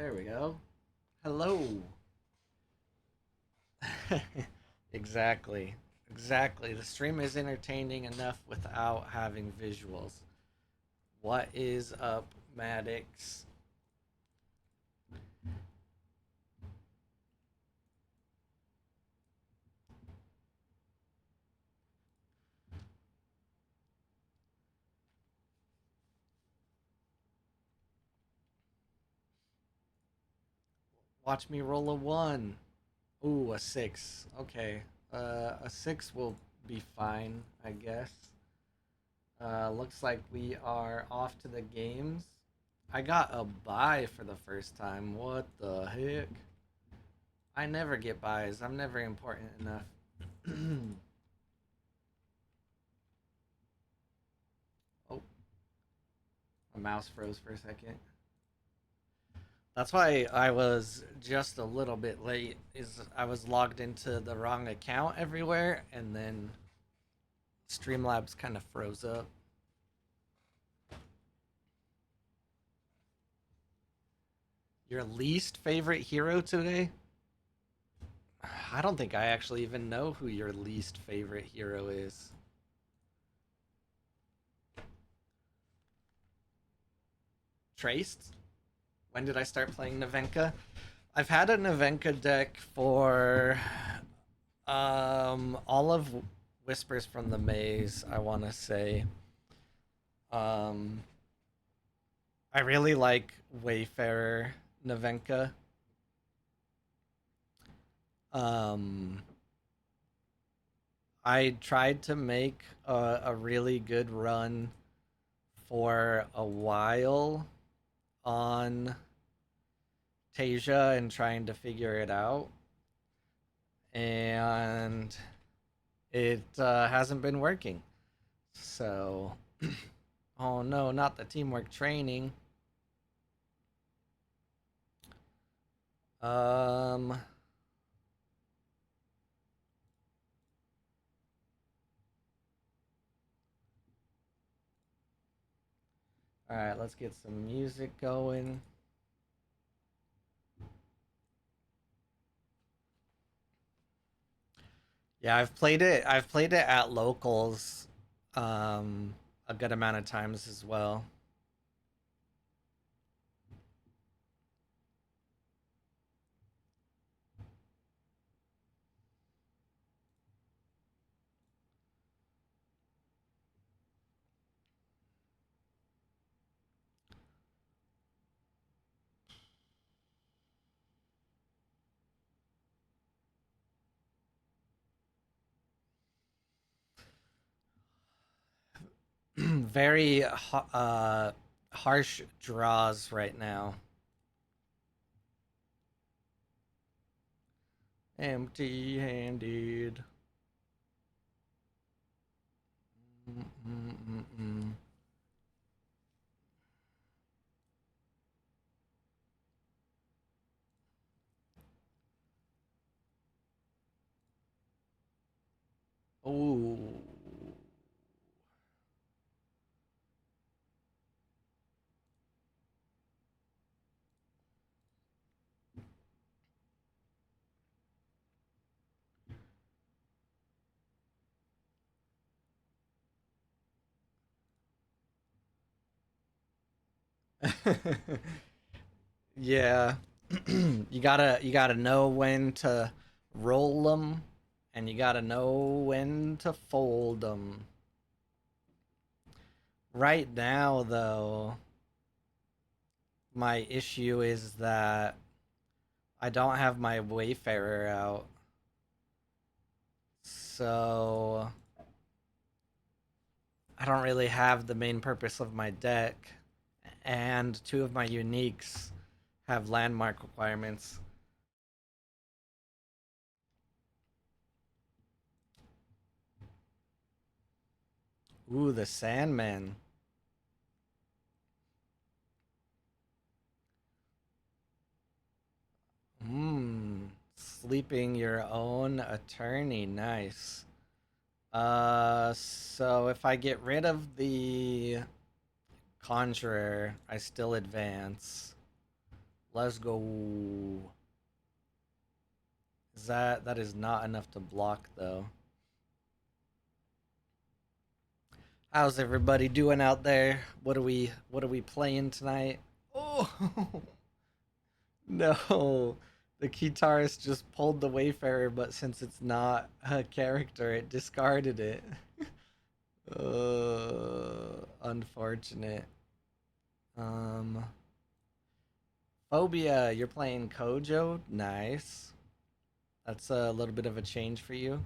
There we go. Hello. Exactly. Exactly. The stream is entertaining enough without having visuals. What is up, Maddox? Watch me roll a one. Ooh, a six. Okay. A six will be fine, I guess. Looks like we are off to the games. I got a buy for the first time. What the heck? I never get buys. I'm never important enough. Oh, my mouse froze for a second. That's why I was just a little bit late. Is I was logged into the wrong account everywhere, and then Streamlabs kind of froze up. Your least favorite hero today? I don't think I actually even know who your least favorite hero is. Traced? When did I start playing Navenka? I've had a Navenka deck for all of Whispers from the Maze, I want to say. Um I really like Wayfarer Navenka. Um I tried to make a really good run for a while on Tasia and trying to figure it out. And it hasn't been working. So, oh no, not the teamwork training. Um, all right, let's get some music going. Yeah, I've played it. I've played it at locals, um, a good amount of times as well. Very harsh draws right now. Empty-handed. Mm-mm-mm-mm. Oh. Yeah. You gotta know when to roll them, and you gotta know when to fold them. Right now, though, my issue is that I don't have my Wayfarer out. So I don't really have the main purpose of my deck. And two of my uniques have landmark requirements. Ooh, the Sandman. Sleeping your own attorney. Nice. So if I get rid of the Conjurer, I still advance. Let's go. That is not enough to block though. How's everybody doing out there? What are we playing tonight? Oh no. The guitarist just pulled the Wayfarer, but since it's not a character, it discarded it. Unfortunate. Um Phobia, you're playing Kojo? Nice. That's a little bit of a change for you.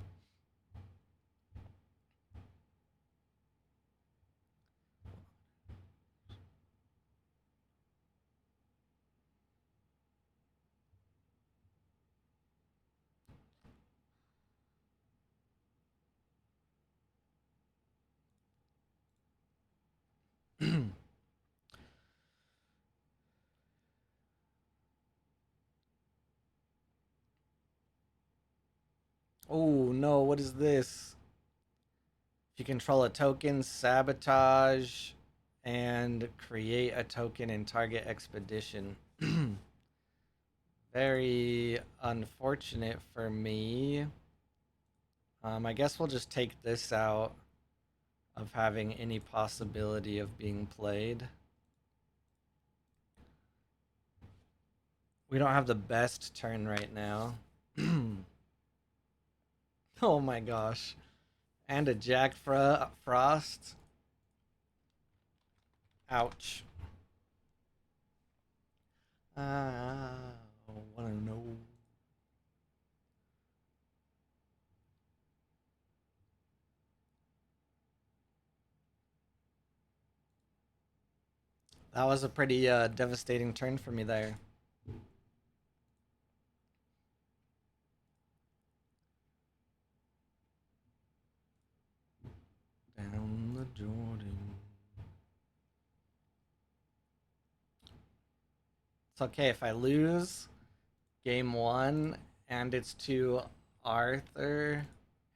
Oh no, what is this? If you control a token, sabotage and create a token in target expedition. Very unfortunate for me. I guess we'll just take this out of having any possibility of being played. We don't have the best turn right now. Oh my gosh. And a Jack Frost. Ouch. I wanna know. That was a pretty devastating turn for me there. Down the Jordan. It's okay if I lose game one and it's to Arthur.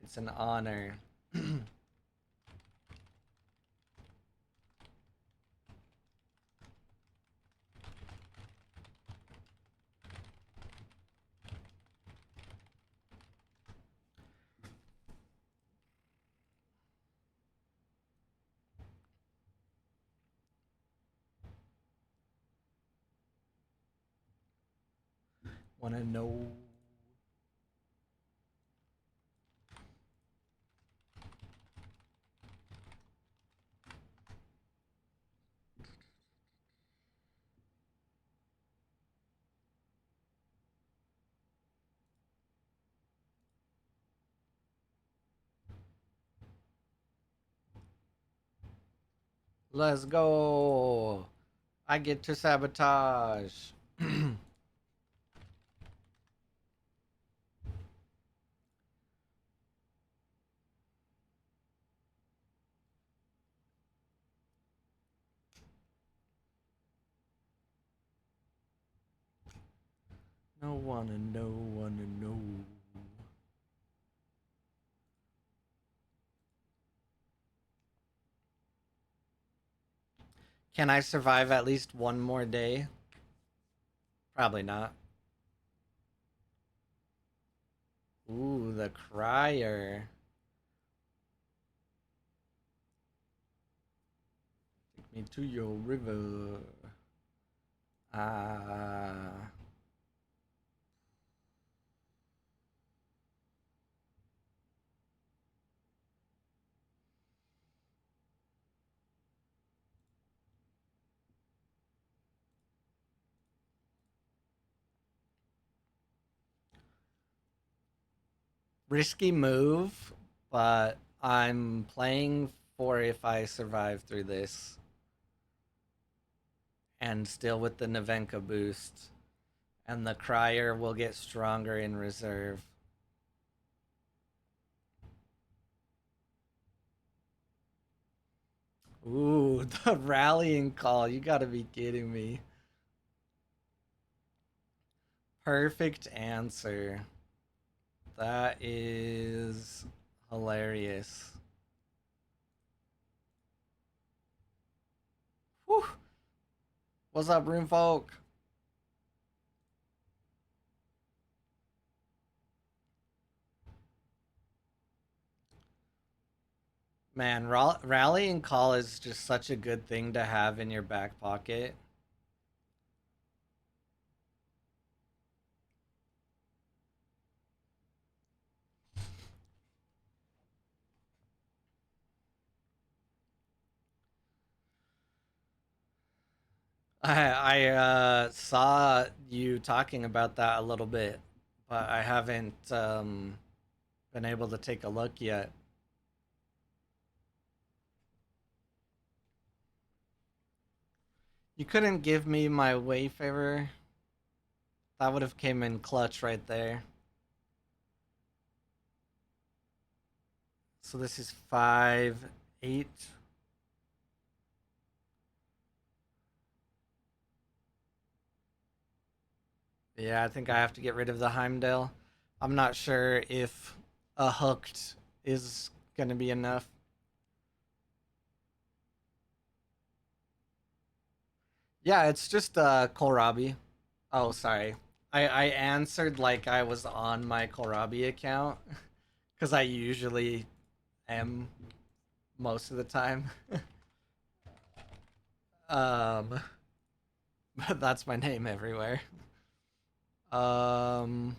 It's an honor. Wanna know? Let's go. I get to sabotage. No wanna know, wanna know. Can I survive at least one more day? Probably not. Ooh, the crier. Take me to your river. Ah. Risky move, but I'm playing for if I survive through this. And still with the Navenka boost. And the crier will get stronger in reserve. Ooh, the rallying call. You gotta be kidding me. Perfect answer. That is hilarious. Whew. What's up, room folk? Man, rallying call is just such a good thing to have in your back pocket. I saw you talking about that a little bit, but I haven't been able to take a look yet. You couldn't give me my Wayfarer. That would have came in clutch right there. So this is 5, 8. Yeah, I think I have to get rid of the Heimdall. I'm not sure if a hooked is gonna be enough. Yeah, it's just Kohlrabi. Oh, sorry. I answered like I was on my Kohlrabi account because I usually am most of the time. um, but that's my name everywhere. Um,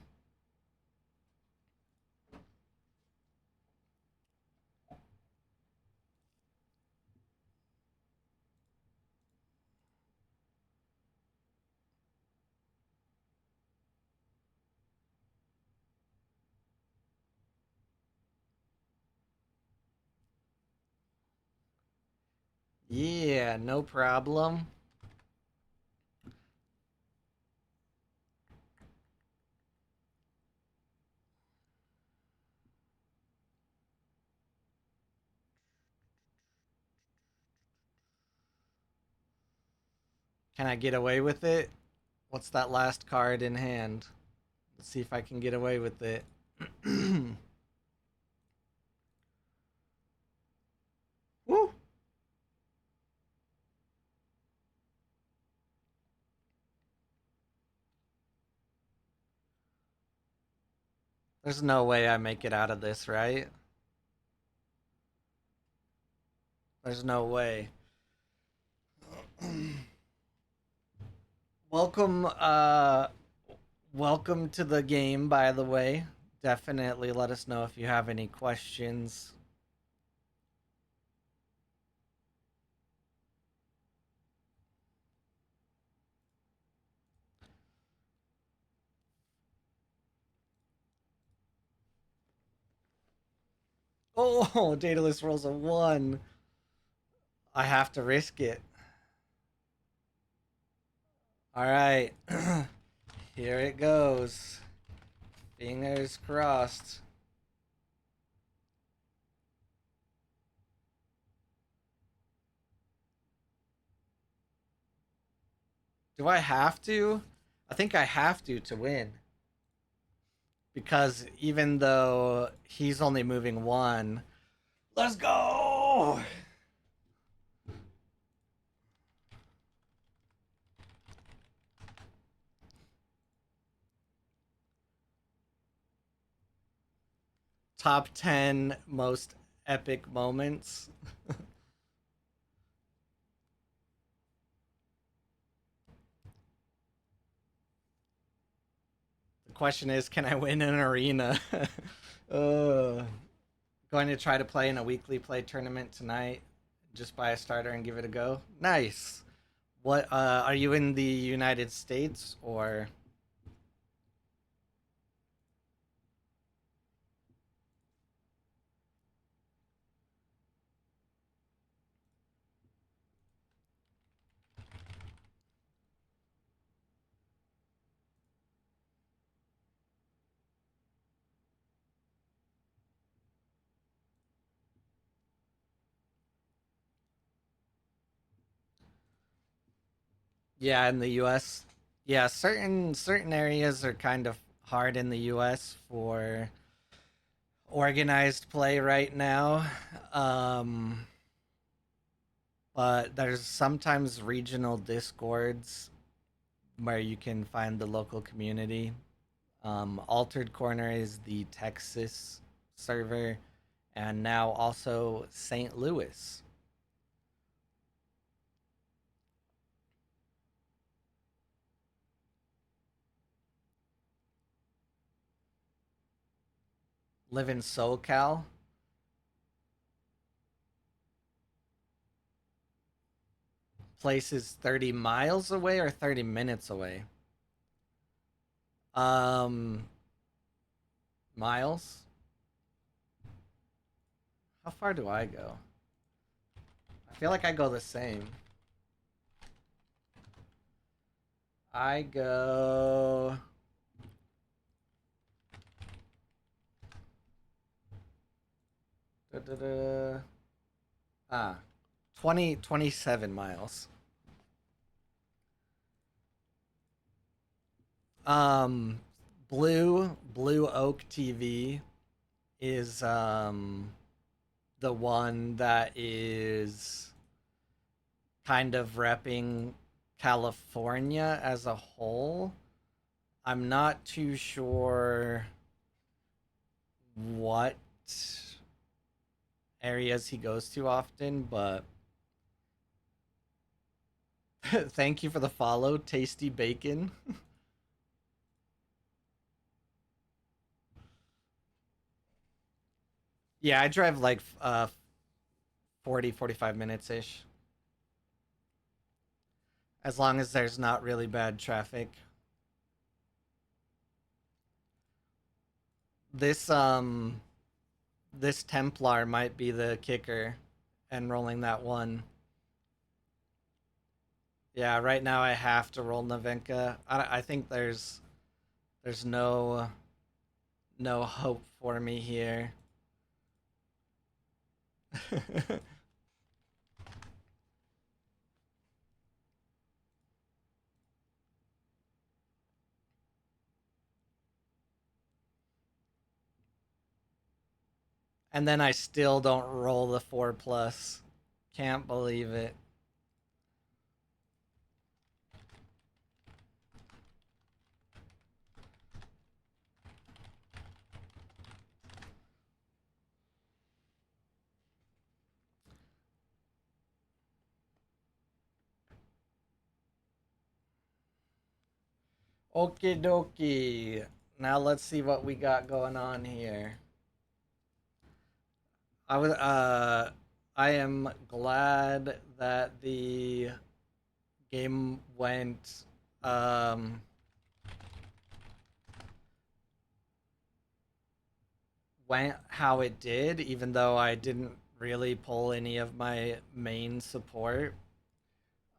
yeah, no problem. Can I get away with it? What's that last card in hand? Let's see if I can get away with it. Woo! There's no way I make it out of this, right? There's no way. welcome, welcome to the game, by the way. Definitely let us know if you have any questions. Oh, Daedalus rolls a 1. I have to risk it. All right. Here it goes. Fingers crossed. Do I have to? I think I have to win. Because even though he's only moving 1, let's go! Top 10 most epic moments. The question is, can I win an arena? uh, Going to try to play in a weekly play tournament tonight. Just buy a starter and give it a go. Nice. What are you in the United States or? Yeah, in the US. Yeah, certain areas are kind of hard in the US for organized play right now. Um but there's sometimes regional discords where you can find the local community. Altered Corner is the Texas server, and now also St. Louis. Live in SoCal. Place is 30 miles away or 30 minutes away? Um, Miles. How far do I go? I feel like I go the same. I go. Da, da, da. Ah, 27 miles. Um, Blue Oak TV is the one that is kind of repping California as a whole. I'm not too sure what areas he goes to often, but thank you for the follow, Tasty Bacon. Yeah, I drive like 40, 45 minutes ish, as long as there's not really bad traffic. This this Templar might be the kicker, and rolling that one. Yeah, right now I have to roll Navenka. I think there's no hope for me here. And then I still don't roll the 4 plus. Can't believe it. Okie dokie. Now let's see what we got going on here. I was I am glad that the game um went how it did, even though I didn't really pull any of my main support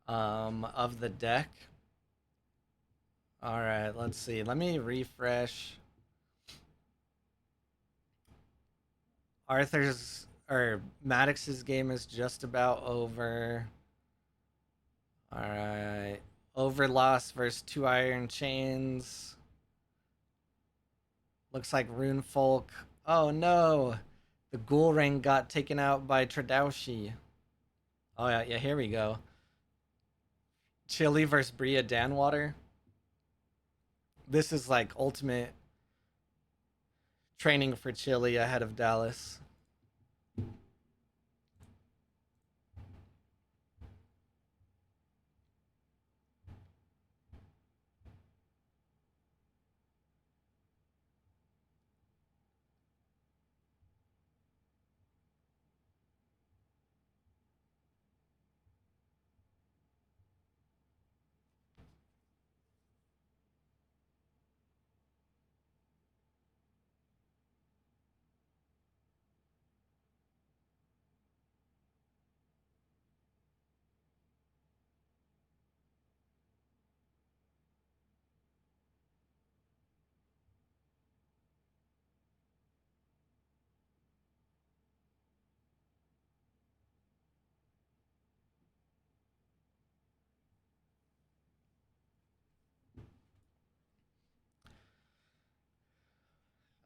of the deck. All right, let's see. Let me refresh. Arthur's or Maddox's game is just about over. All right. Overloss versus Two Iron Chains. Looks like Rune Folk. Oh no. The Ghoul Ring got taken out by Tradaushi. Oh yeah, yeah, here we go. Chili versus Bria Danwater. This is like ultimate training for Chili ahead of Dallas.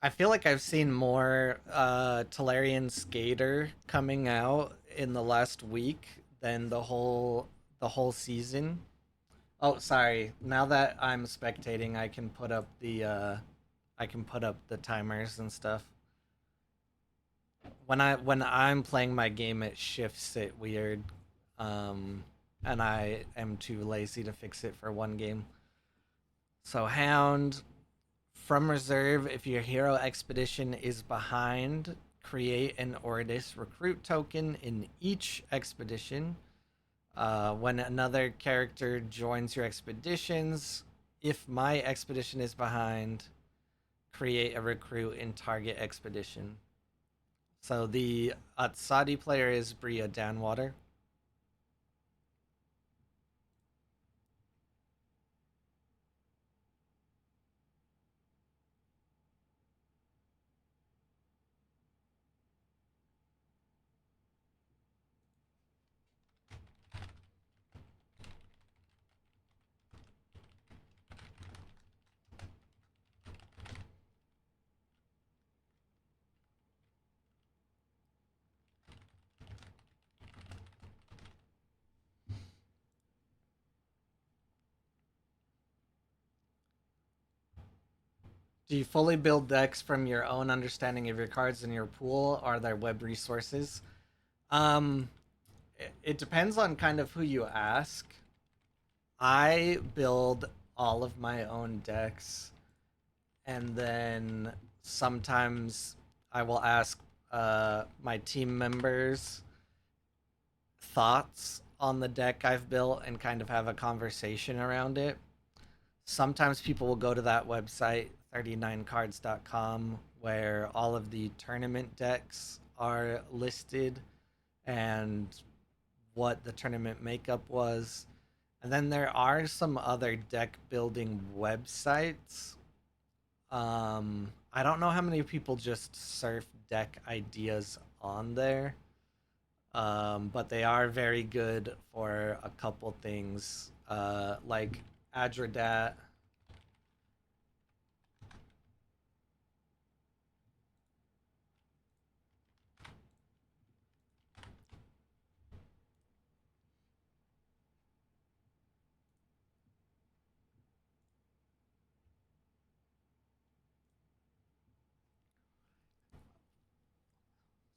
I feel like I've seen more Talarian Skater coming out in the last week than the whole season. Oh, sorry. Now that I'm spectating, I can put up the timers and stuff. When I'm playing my game, it shifts it weird, um, and I am too lazy to fix it for one game. So Hound from reserve, if your hero expedition is behind, create an Ordis recruit token in each expedition. When another character joins your expeditions, if my expedition is behind, create a recruit in target expedition. So the Atsadi player is Bria Downwater. Do you fully build decks from your own understanding of your cards in your pool? Or are there web resources? Um, it depends on kind of who you ask. I build all of my own decks, and then sometimes I will ask my team members thoughts on the deck I've built and kind of have a conversation around it. Sometimes people will go to that website, 39cards.com, where all of the tournament decks are listed and what the tournament makeup was. And then there are some other deck building websites. I don't know how many people just surf deck ideas on there, but they are very good for a couple things, like Adradat.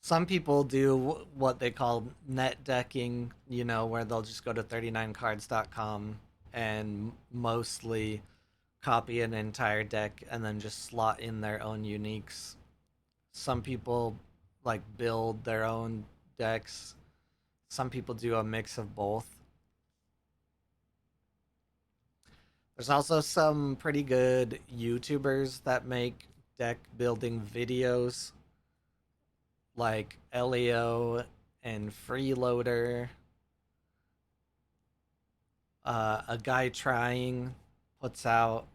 Some people do what they call net decking, where they'll just go to 39cards.com and mostly copy an entire deck and then just slot in their own uniques. Some people like build their own decks. Some people do a mix of both. There's also some pretty good YouTubers that make deck building videos, like Elio and Freeloader. A guy trying puts out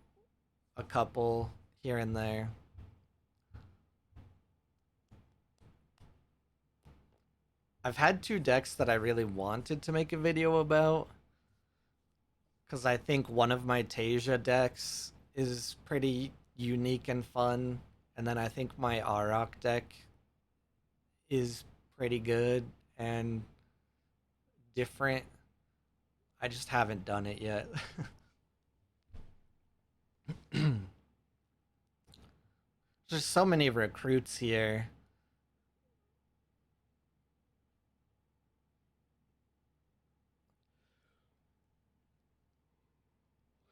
a couple here and there. I've had two decks that I really wanted to make a video about because I think one of my Tasia decks is pretty unique and fun, and then I think my Arok deck is pretty good and different. I just haven't done it yet. There's so many recruits here.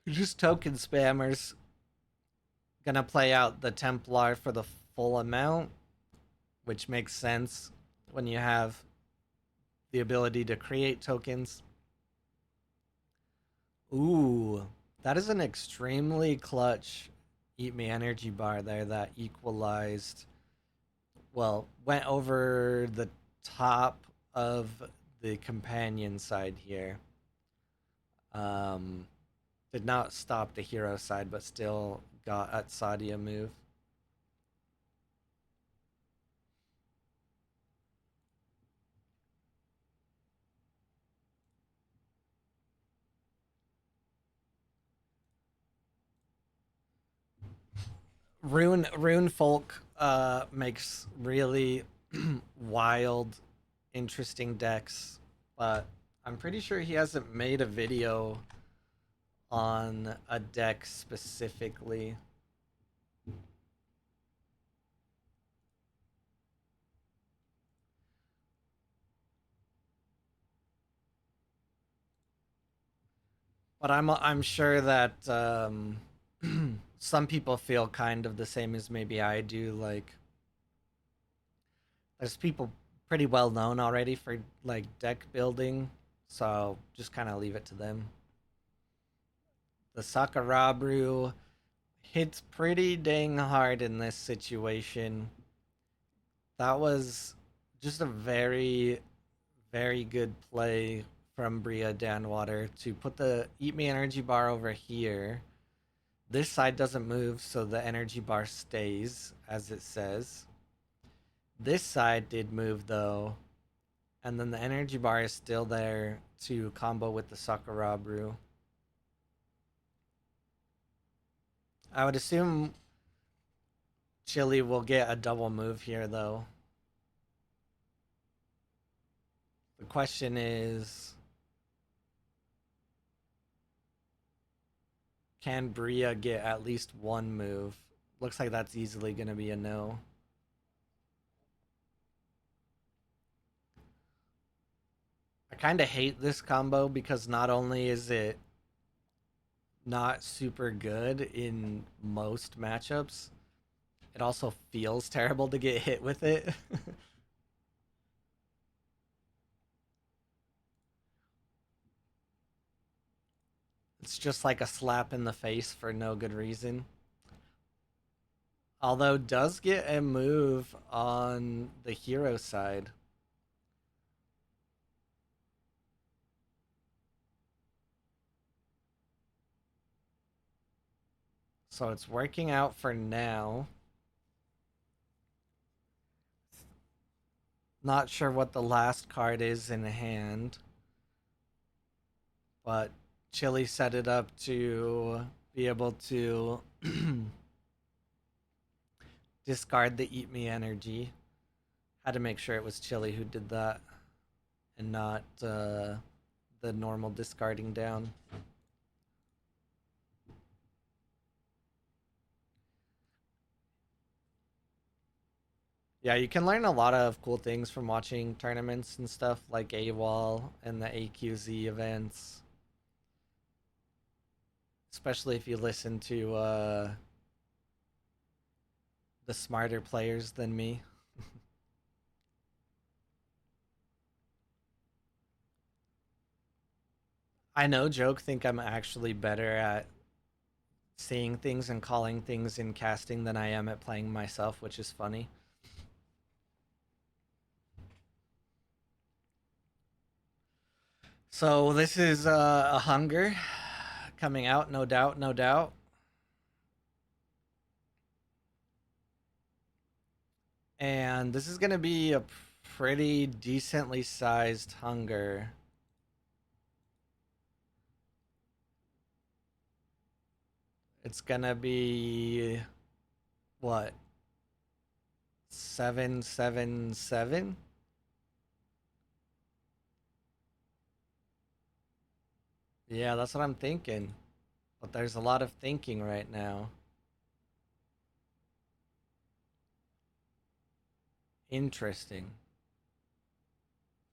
Just token spammers. Gonna play out the Templar for the full amount, which makes sense when you have the ability to create tokens. Ooh, that is an extremely clutch Eat Me Energy bar there that equalized. Well, went over the top of the companion side here. Um, did not stop the hero side, but still got at Sadia move. Rune Folk makes really wild, interesting decks, but I'm pretty sure he hasn't made a video on a deck specifically. But I'm sure that some people feel kind of the same as maybe I do. Like, there's people pretty well known already for like deck building, so just kind of leave it to them. The Sakurabru hits pretty dang hard in this situation. That was just a very, very good play from Bria Danwater to put the Eat Me Energy Bar over here. This side doesn't move, so the energy bar stays, as it says. This side did move, though, and then the energy bar is still there to combo with the Sakura Brew. I would assume Chili will get a double move here, though. The question is, can Bria get at least one move? Looks like that's easily going to be a no. I kind of hate this combo because not only is it not super good in most matchups, it also feels terrible to get hit with it. It's just like a slap in the face for no good reason. Although does get a move on the hero side. So it's working out for now. Not sure what the last card is in hand. But Chili set it up to be able to discard the Eat Me energy. Had to make sure it was Chili who did that and not the normal discarding down. Yeah, you can learn a lot of cool things from watching tournaments and stuff like AWOL and the AQZ events. Especially if you listen to the smarter players than me. I know joke think I'm actually better at seeing things and calling things in casting than I am at playing myself, which is funny. So this is a hunger coming out, no doubt, no doubt. And this is gonna be a pretty decently sized hunger. It's gonna be what, 777? Yeah, that's what I'm thinking. But there's a lot of thinking right now. Interesting.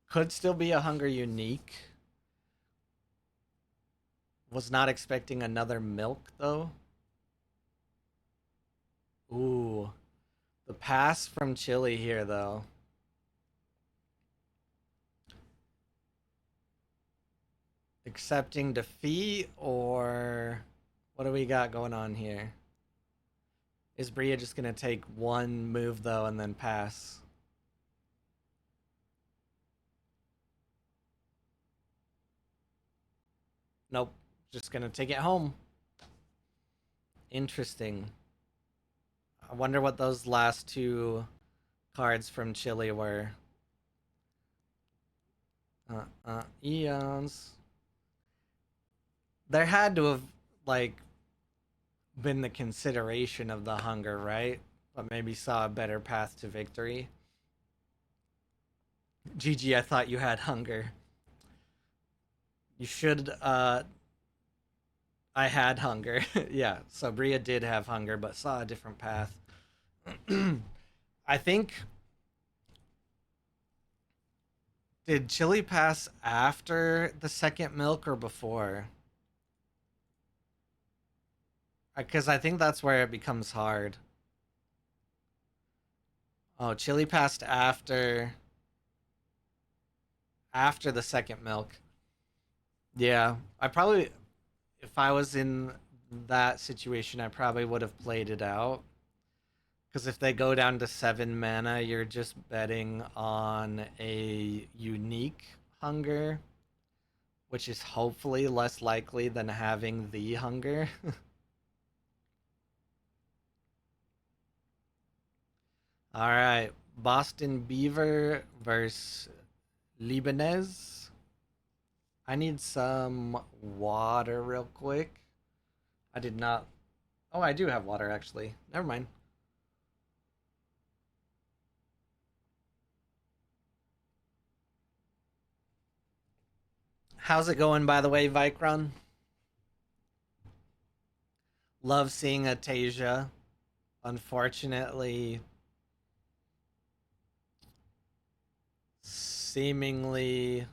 Could still be a hunger unique. Was not expecting another milk though. Ooh, the pass from Chili here though. Accepting defeat or what do we got going on here? Is Bria just gonna take one move though and then pass? Nope. Just gonna take it home. Interesting. I wonder what those last two cards from Chile were. Eons. There had to have like been the consideration of the hunger, right? But maybe saw a better path to victory. GG, I thought you had hunger. You should I had hunger. Yeah, so Bria did have hunger but saw a different path. I think did Chili pass after the second milk or before? Because I think that's where it becomes hard. Oh, chili passed after the second milk. Yeah, I probably if I was in that situation, I probably would have played it out. Because if they go down to 7 mana, you're just betting on a unique hunger, which is hopefully less likely than having the hunger. All right, Boston Beaver versus Libanese. I need some water real quick. I did not. Oh, I do have water actually. Never mind. How's it going, by the way, Vikron? Love seeing a Tasia. Unfortunately, seemingly.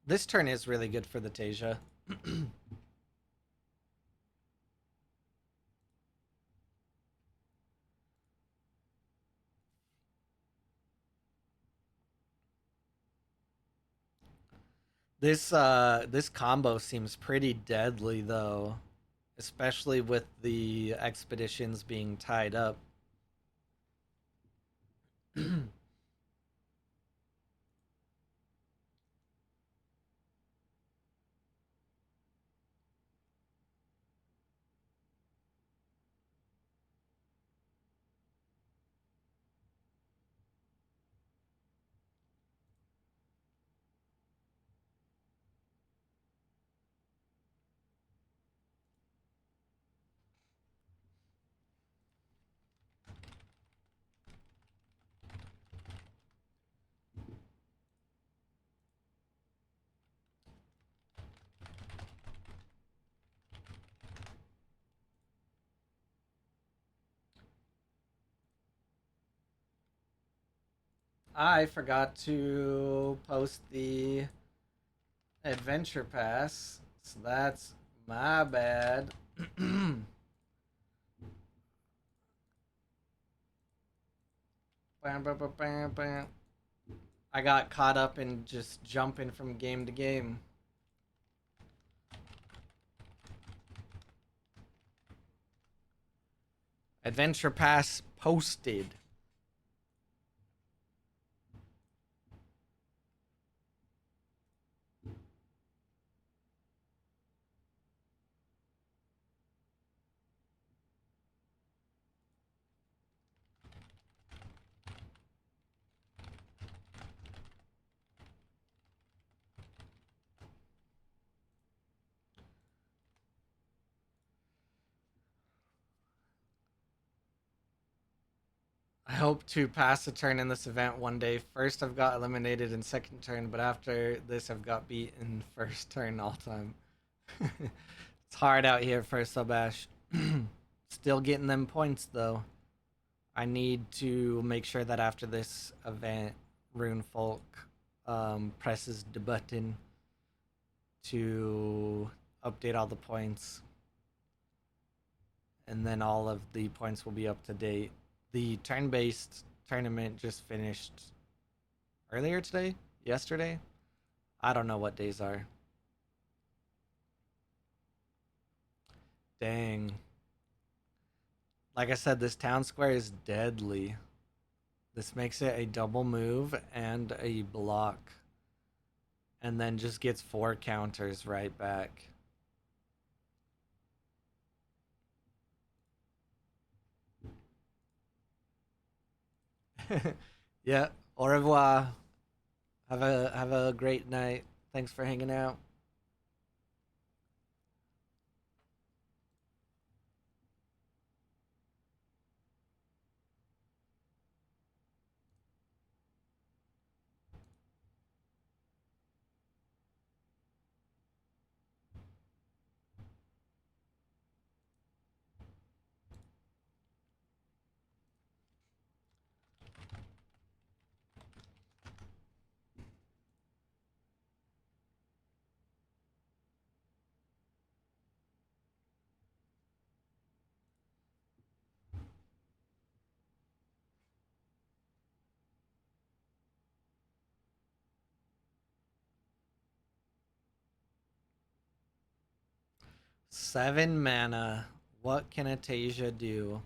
This turn is really good for the Tasia. This combo seems pretty deadly though, especially with the expeditions being tied up. I forgot to post the adventure pass, so that's my bad. Bam, bam, bam, bam, bam. I got caught up in just jumping from game to game. Adventure pass posted. I hope to pass a turn in this event one day. First, I've got eliminated in second turn, but after this, I've got beat in first turn all time. It's hard out here for Subash. Still getting them points though. I need to make sure that after this event, Rune Folk presses the button to update all the points, and then all of the points will be up to date. The turn-based tournament just finished earlier today, yesterday. I don't know what days are. Dang. Like I said, this town square is deadly. This makes it a double move and a block. And then just gets 4 counters right back. Yeah. Au revoir. Have a great night. Thanks for hanging out. 7 mana. What can Atasia do?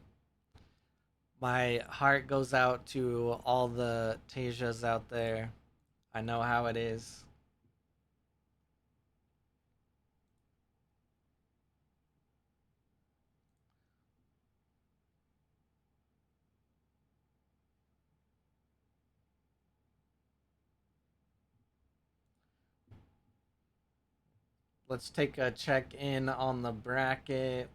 My heart goes out to all the Tasias out there. I know how it is. Let's take a check in on the bracket.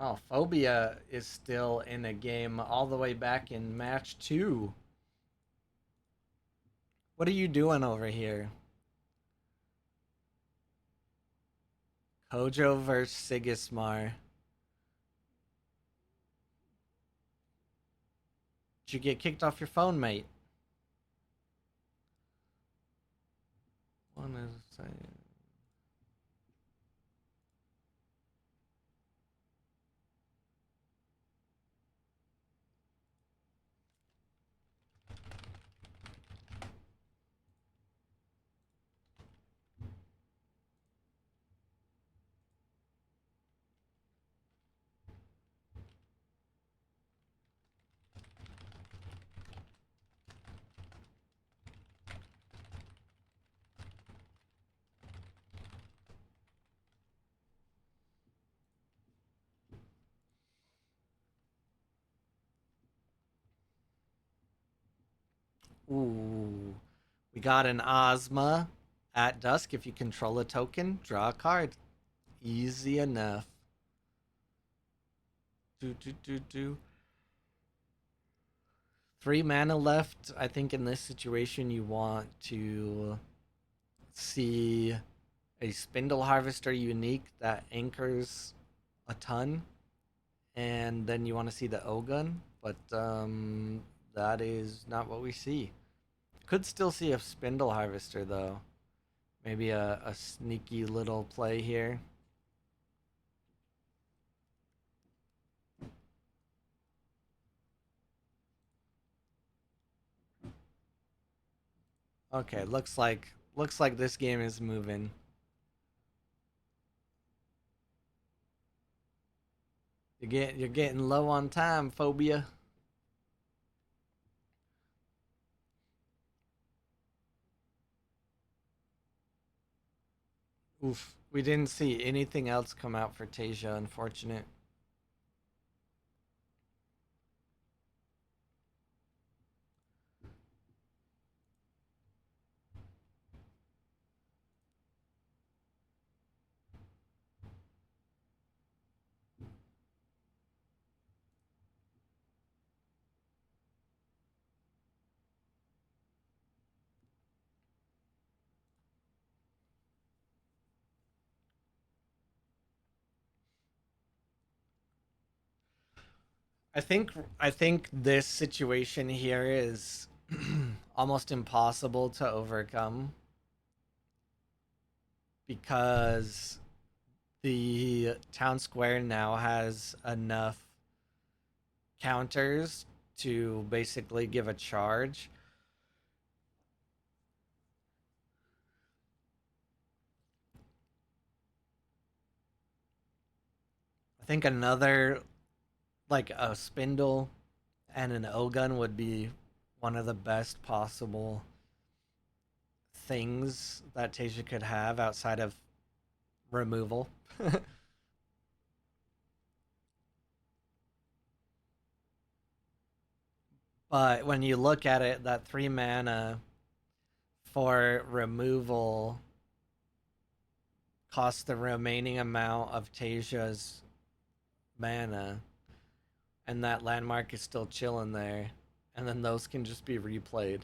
Oh, Phobia is still in a game all the way back in match 2. What are you doing over here? Kojo versus Sigismar. Did you get kicked off your phone, mate? One is saying. Ooh. We got an Ozma at dusk. If you control a token, draw a card. Easy enough. Do. 3 mana left. I think in this situation you want to see a Spindle Harvester unique that anchors a ton, and then you want to see the Ogun, but that is not what we see. Could still see a Spindle Harvester though. Maybe a sneaky little play here. Okay, looks like this game is moving. You're getting low on time, Phobia. Oof. We didn't see anything else come out for Tasia, unfortunate. I think this situation here is almost impossible to overcome because the town square now has enough counters to basically give a charge. I think another like a spindle and an O-gun would be one of the best possible things that Tasia could have outside of removal. But when you look at it, that 3 mana for removal costs the remaining amount of Tasia's mana, and that landmark is still chilling there, and then those can just be replayed.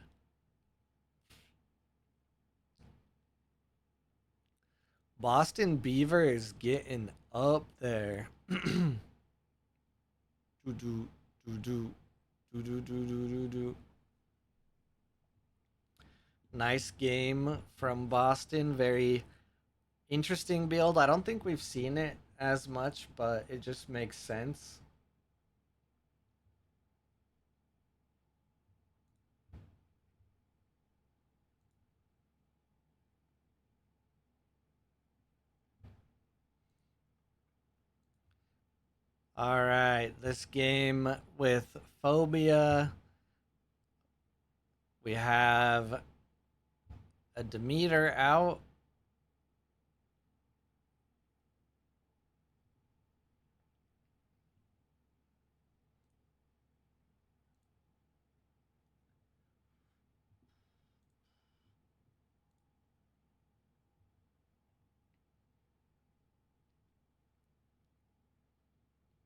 Boston Beaver is getting up there. do do do do do do do do do. Nice game from Boston. Very interesting build. I don't think we've seen it as much, but it just makes sense. All right, this game with Phobia, we have a Demeter out.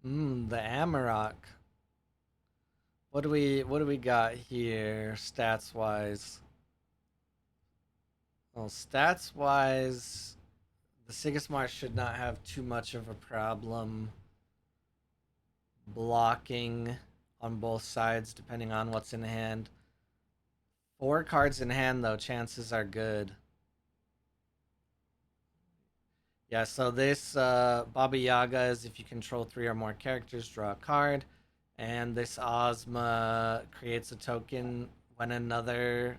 The Amarok. What do we got here stats wise? Well, stats wise, the Sigismar should not have too much of a problem blocking on both sides depending on what's in hand. 4 cards in hand though, chances are good. Yeah, so this Baba Yaga is if you control 3 or more characters, draw a card. And this Ozma creates a token when another.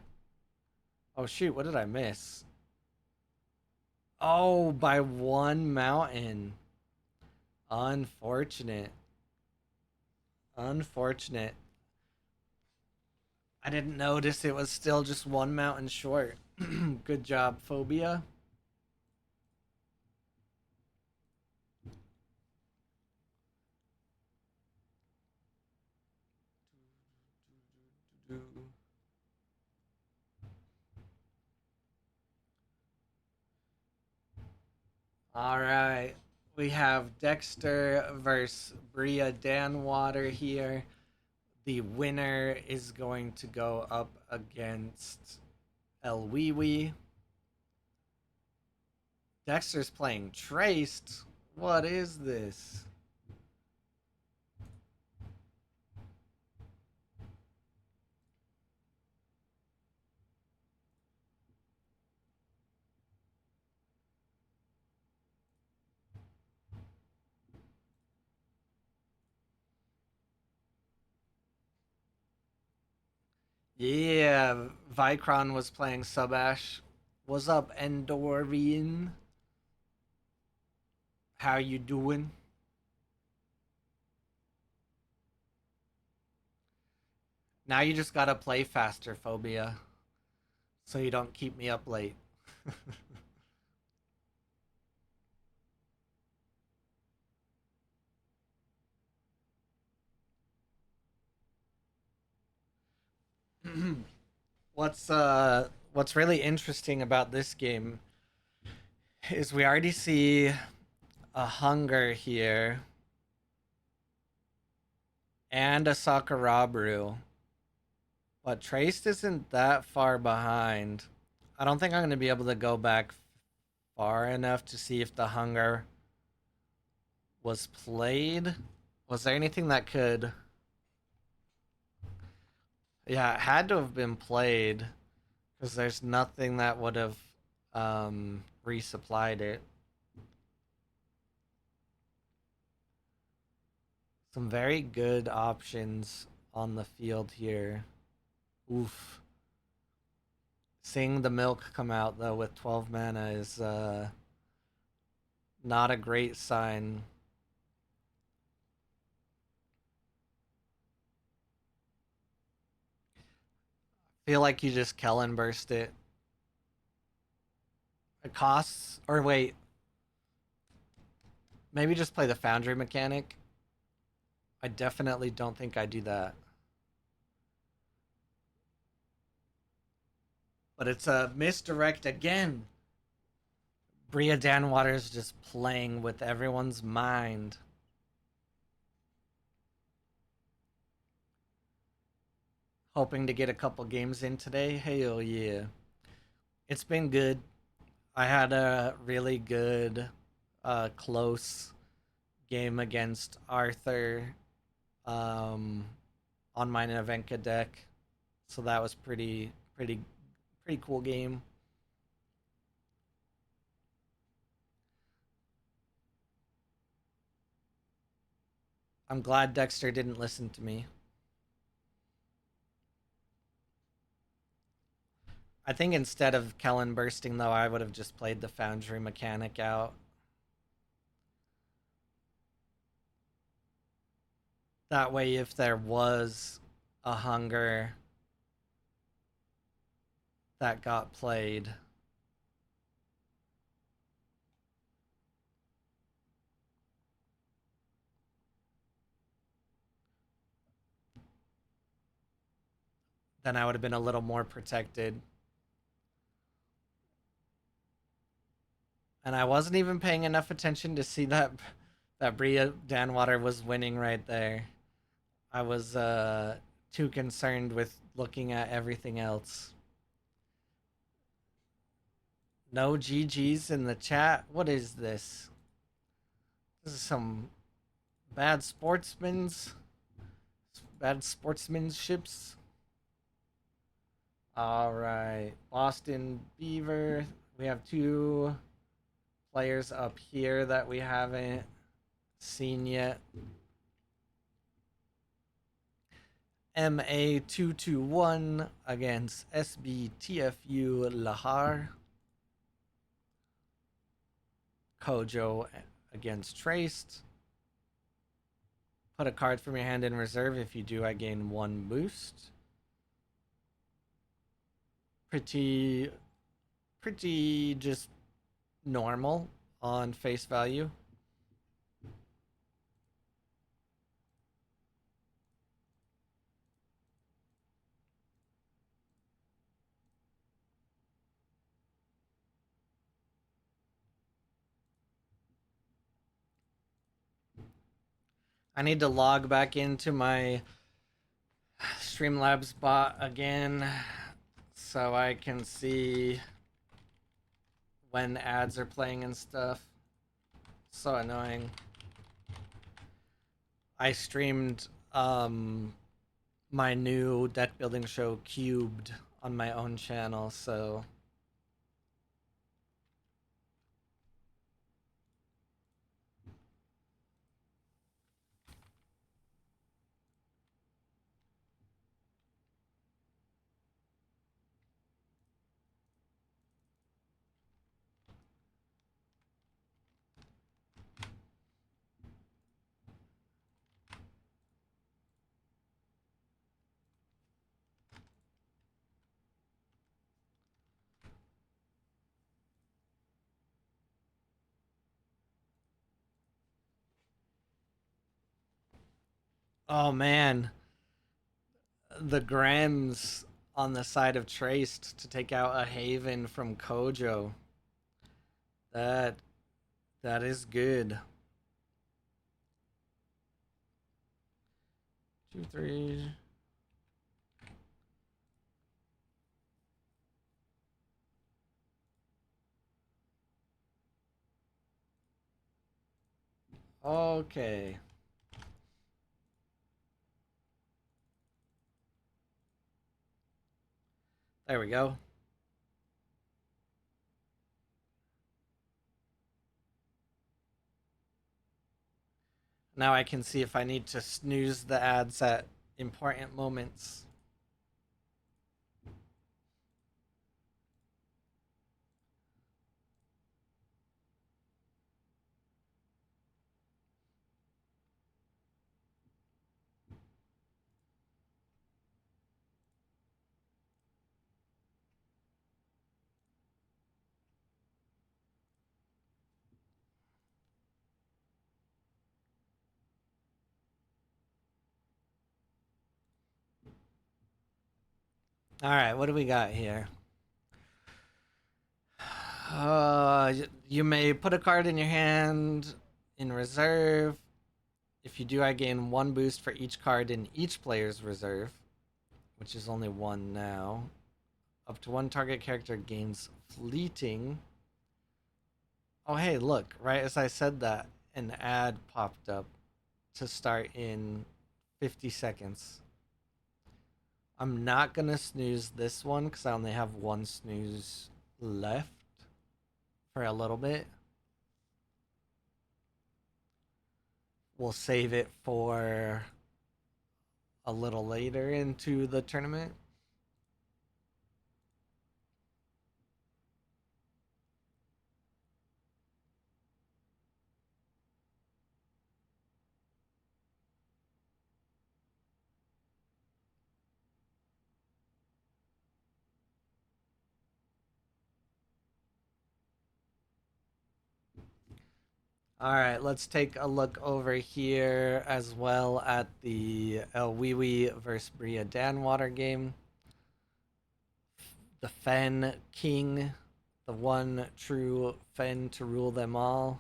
Oh shoot, what did I miss? Oh, by 1 mountain. Unfortunate. Unfortunate. I didn't notice it was still just 1 mountain short. Good job, Phobia. All right. We have Dexter versus Bria Danwater here. The winner is going to go up against El Wee Wee. Dexter's playing Traced. What is this? Yeah, Vicron was playing Subash. What's up, Endorian? How you doing? Now you just gotta play faster, Phobia, so you don't keep me up late. What's really interesting about this game is we already see a Hunger here and a Sakurabru, but Traced isn't that far behind. I don't think I'm gonna be able to go back far enough to see if the Hunger was played. Was there anything that could? Yeah, it had to have been played because there's nothing that would have resupplied it. Some very good options on the field here. Oof. Seeing the milk come out though with 12 mana is not a great sign. Feel like you just Kellen burst it. It costs, or wait, maybe just play the Foundry mechanic. I definitely don't think I do that. But it's a misdirect again. Bria Danwater is just playing with everyone's mind. Hoping to get a couple games in today. Hell yeah. It's been good. I had a really good, close game against Arthur um, on my Navenka deck. So that was pretty cool game. I'm glad Dexter didn't listen to me. I think instead of Kellen bursting, though, I would have just played the Foundry mechanic out. That way, if there was a hunger that got played, then I would have been a little more protected. And I wasn't even paying enough attention to see that Bria Danwater was winning right there. I was too concerned with looking at everything else. No GGs in the chat. What is this? This is some bad bad sportsmanships. All right, Boston Beaver. We have two players up here that we haven't seen yet. MA221 against SBTFU Lahar. Kojo against Traced. Put a card from your hand in reserve. If you do, I gain 1 boost. Pretty just normal on face value. I need to log back into my Streamlabs bot again so I can see when ads are playing and stuff. So annoying. I streamed my new deck building show Cubed on my own channel, so oh man, the Grams on the side of Traced to take out a Haven from Kojo. That is good. 2, 3. Okay. There we go. Now I can see if I need to snooze the ads at important moments. All right, what do we got here? You may put a card in your hand in reserve. If you do, I gain 1 boost for each card in each player's reserve, which is only 1 now. Up to 1 target character gains fleeting. Oh, hey, look, right as I said that, an ad popped up to start in 50 seconds. I'm not going to snooze this one because I only have 1 snooze left for a little bit. We'll save it for a little later into the tournament. All right, let's take a look over here as well at the El Wee versus Bria Danwater game. The Fen King, the one true Fen to rule them all.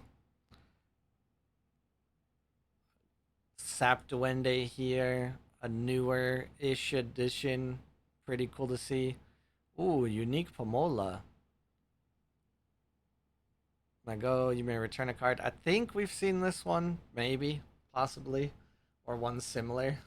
Sap Duende here, a newer ish edition. Pretty cool to see. Ooh, unique Pomola. Go, you may return a card. I think we've seen this one, maybe, possibly, or one similar.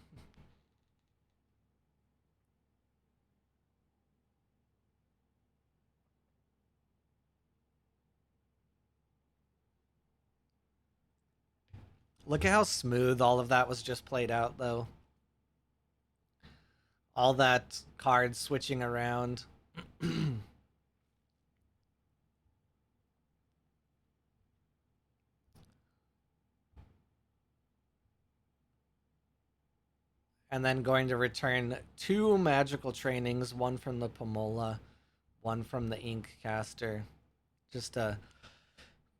Look at how smooth all of that was just played out, though. All that card switching around. And then going to return two magical trainings, one from the Pomola, one from the Ink Caster. Just a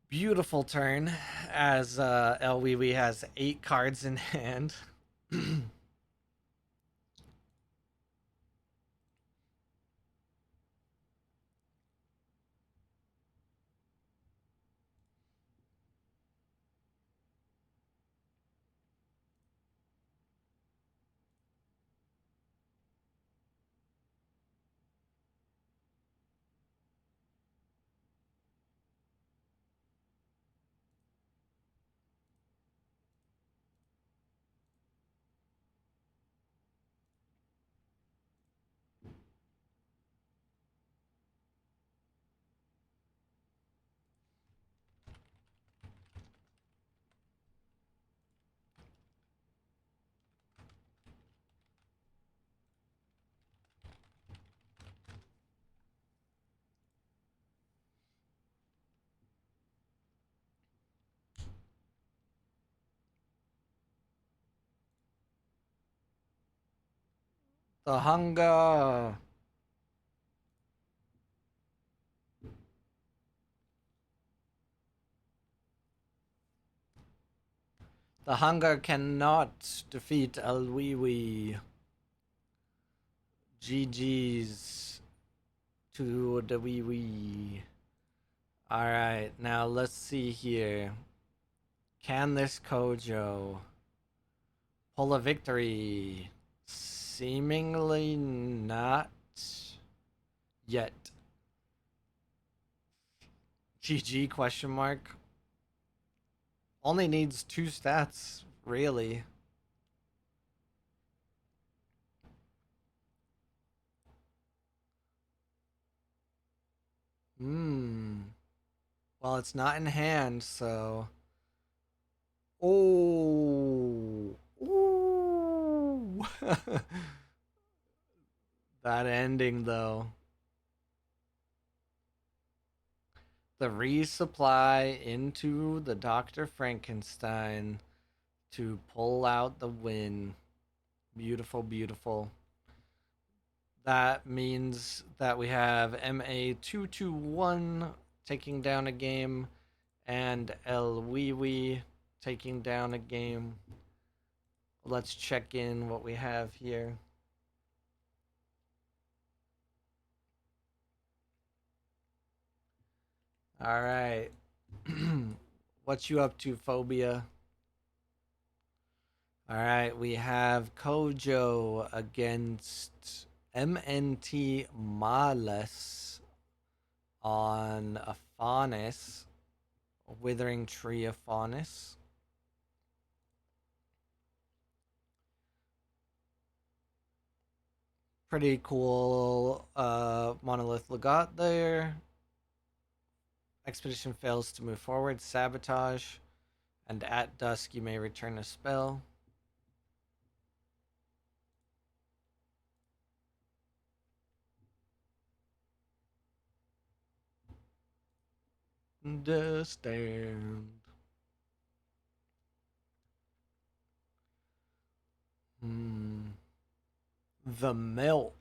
beautiful turn as El Wee has 8 cards in hand. The hunger. The hunger cannot defeat El Wee. GG's to the Wee. Alright, now let's see here. Can this Kojo pull a victory? Seemingly not yet. GG question mark. Only needs 2 stats, really. Hmm. Well, it's not in hand, so. Oh. Ooh. That ending, though. The resupply into the Dr. Frankenstein to pull out the win. Beautiful, beautiful. That means that we have MA221 taking down a game and El Wee taking down a game. Let's check in what we have here. All right. What you up to, Phobia? All right, we have Kojo against MNT Males on a Faunus, a Withering Tree of Faunus. Pretty cool Monolith Legat there. Expedition fails to move forward, sabotage, and at dusk you may return a spell. Understand. Hmm. The milk.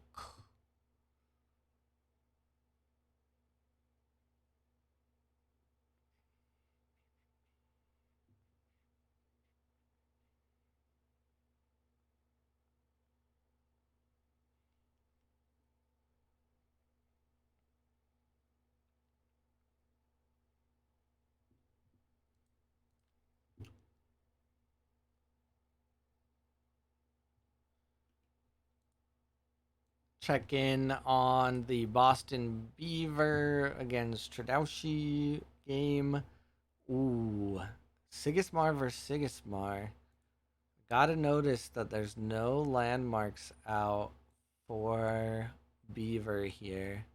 check in on the Boston Beaver against Tradaushi game. Ooh, Sigismar versus Sigismar. Gotta notice that there's no landmarks out for Beaver here.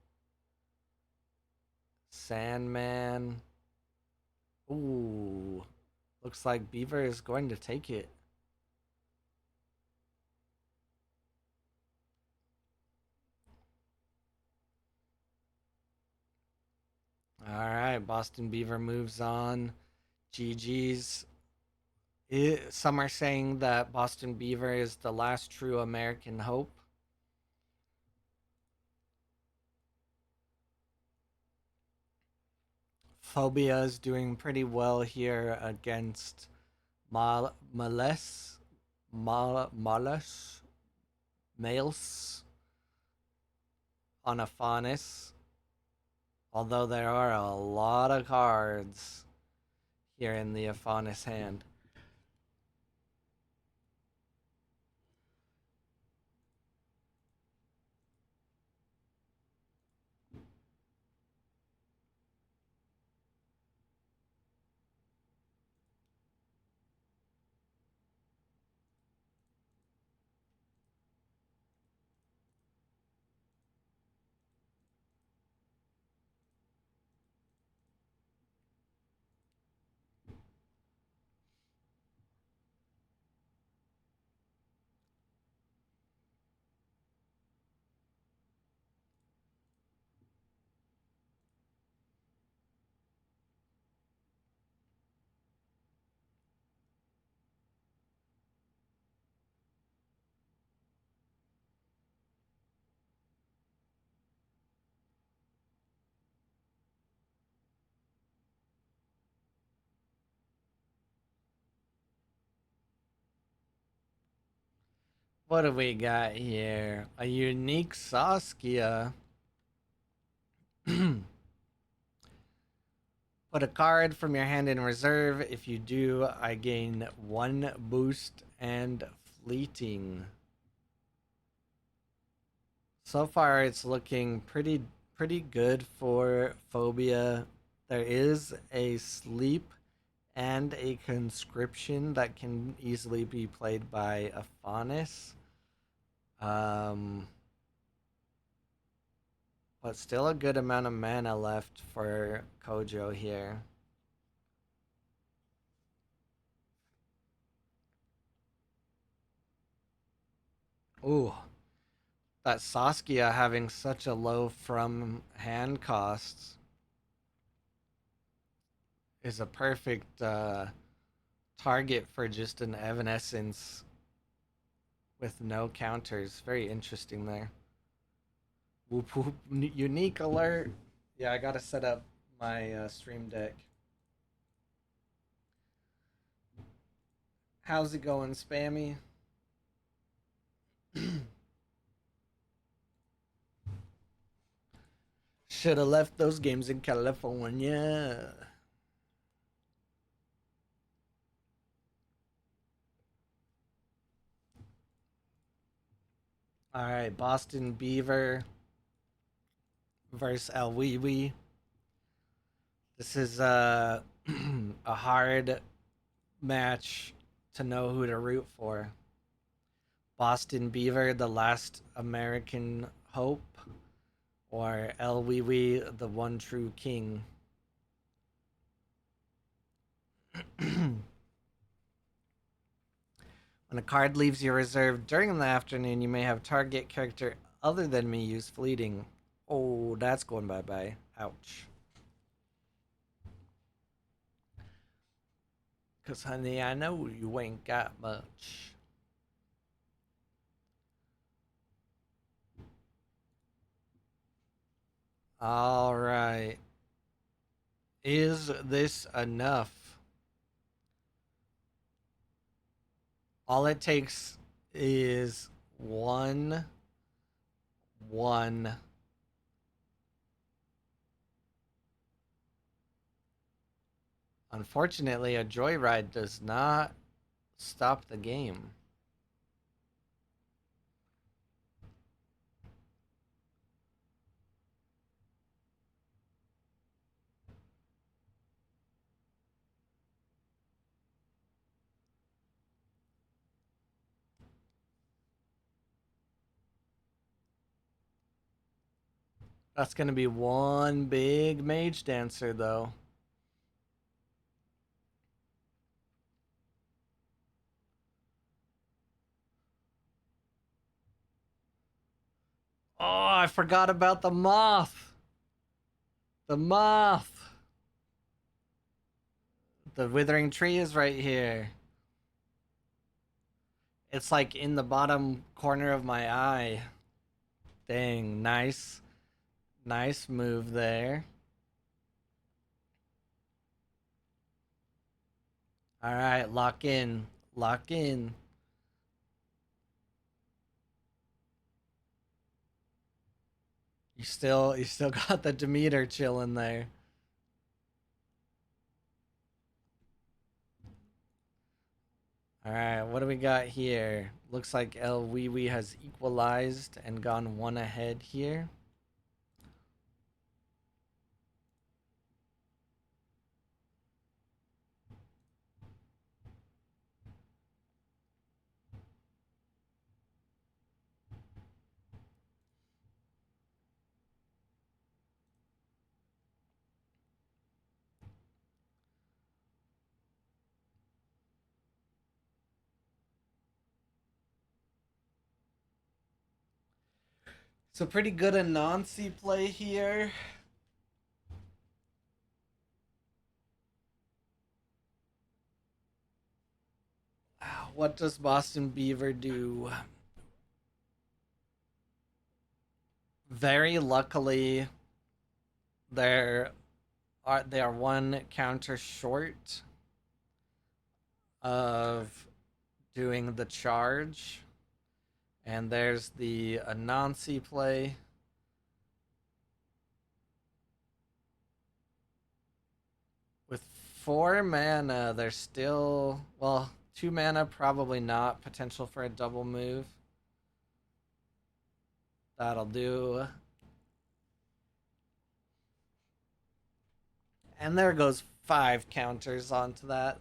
Sandman. Ooh, looks like Beaver is going to take it. All right, Boston Beaver moves on. GG's. Some are saying that Boston Beaver is the last true American hope. Phobia is doing pretty well here against Males, Males on a Faunus. Although there are a lot of cards here in the Afanis hand. What do we got here? A unique Saskia. Put a card from your hand in reserve. If you do, I gain 1 boost and fleeting. So far, it's looking pretty good for Phobia. There is a sleep and a conscription that can easily be played by a Faunus. Um, but still a good amount of mana left for Kojo here. Ooh, that Saskia having such a low from hand cost is a perfect target for just an Evanescence with no counters. Very interesting there. Whoop whoop. Unique alert. Yeah, I gotta set up my stream deck. How's it going, Spammy? Should have left those games in California. All right, Boston Beaver versus El Wee Wee. This is a hard match to know who to root for. Boston Beaver, the last American hope, or El Wee Wee, the one true king. When a card leaves your reserve during the afternoon, you may have target character other than me use fleeting. Oh, that's going bye-bye. Ouch. Because, honey, I know you ain't got much. All right. Is this enough? All it takes is one. Unfortunately, a joyride does not stop the game. That's gonna be one big mage dancer, though. Oh, I forgot about the moth. The moth. The withering tree is right here. It's like in the bottom corner of my eye. Dang, nice. Nice move there. All right, lock in. Lock in. You still got the Demeter chilling there. All right, what do we got here? Looks like El Wee Wee has equalized and gone one ahead here. So pretty good Anansi play here. What does Boston Beaver do? Very luckily, they're they are one counter short of doing the charge. And there's the Anansi play. With 4 mana, there's still, well, 2 mana, probably not. Potential for a double move. That'll do. And there goes 5 counters onto that.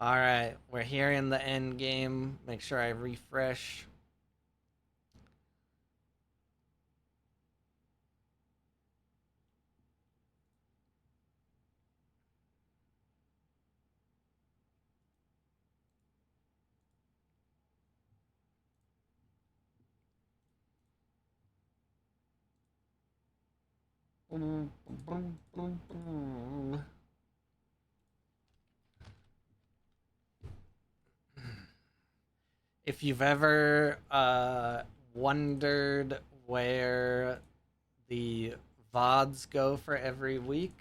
Alright, we're here in the end game. Make sure I refresh. If you've ever wondered where the VODs go for every week,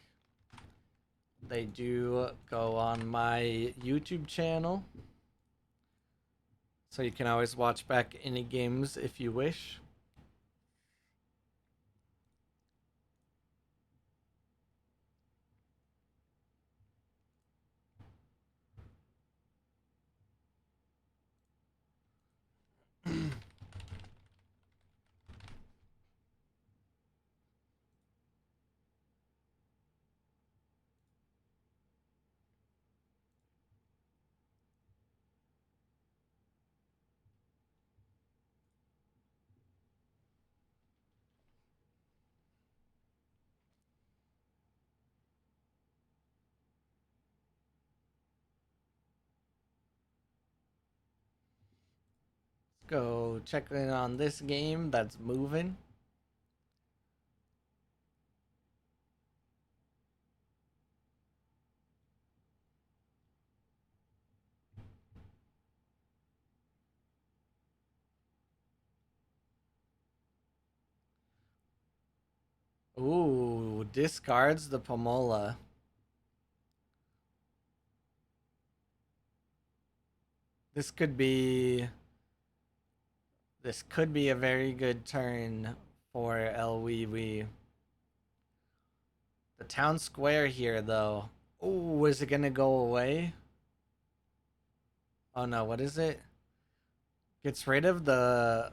they do go on my YouTube channel. So you can always watch back any games if you wish. Let's go check in on this game that's moving. Ooh, discards the Pomola. This could be this could be a very good turn for El Wee Wee. The town square here though. Oh, is it gonna go away? Oh no, what is it? Gets rid of the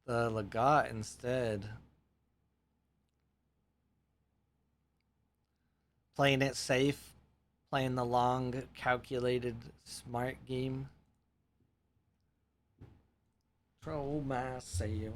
Legat instead. Playing it safe, playing the long, calculated, smart game. Control myself.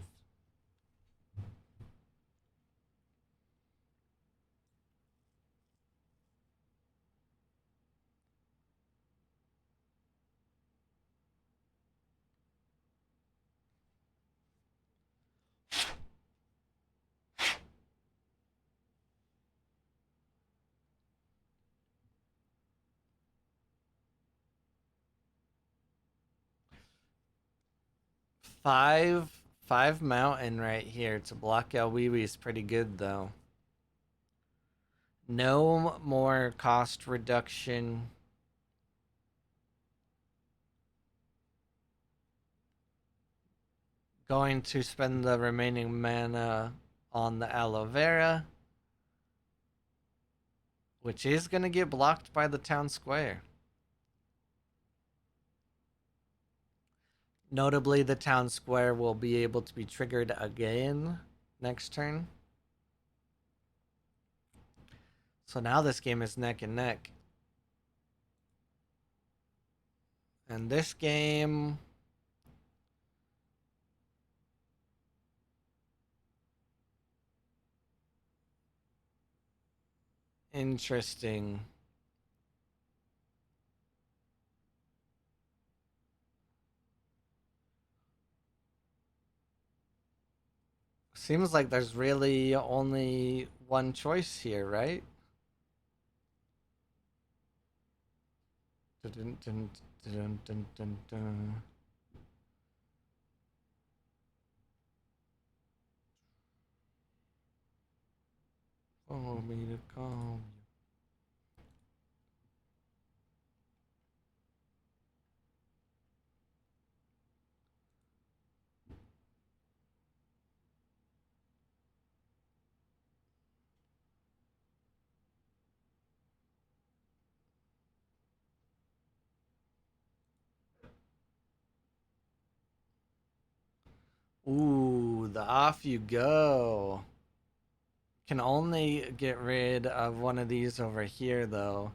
Five mountain right here to block El is pretty good though. No more cost reduction. Going to spend the remaining mana on the aloe vera, which is going to get blocked by the town square. Notably, the town square will be able to be triggered again next turn. So now this game is neck and neck. And this game... Interesting. Seems like there's really only one choice here, right? Dun, dun, dun, dun, dun, dun. Follow me to calm you. Ooh, the off you go. Can only get rid of one of these over here, though.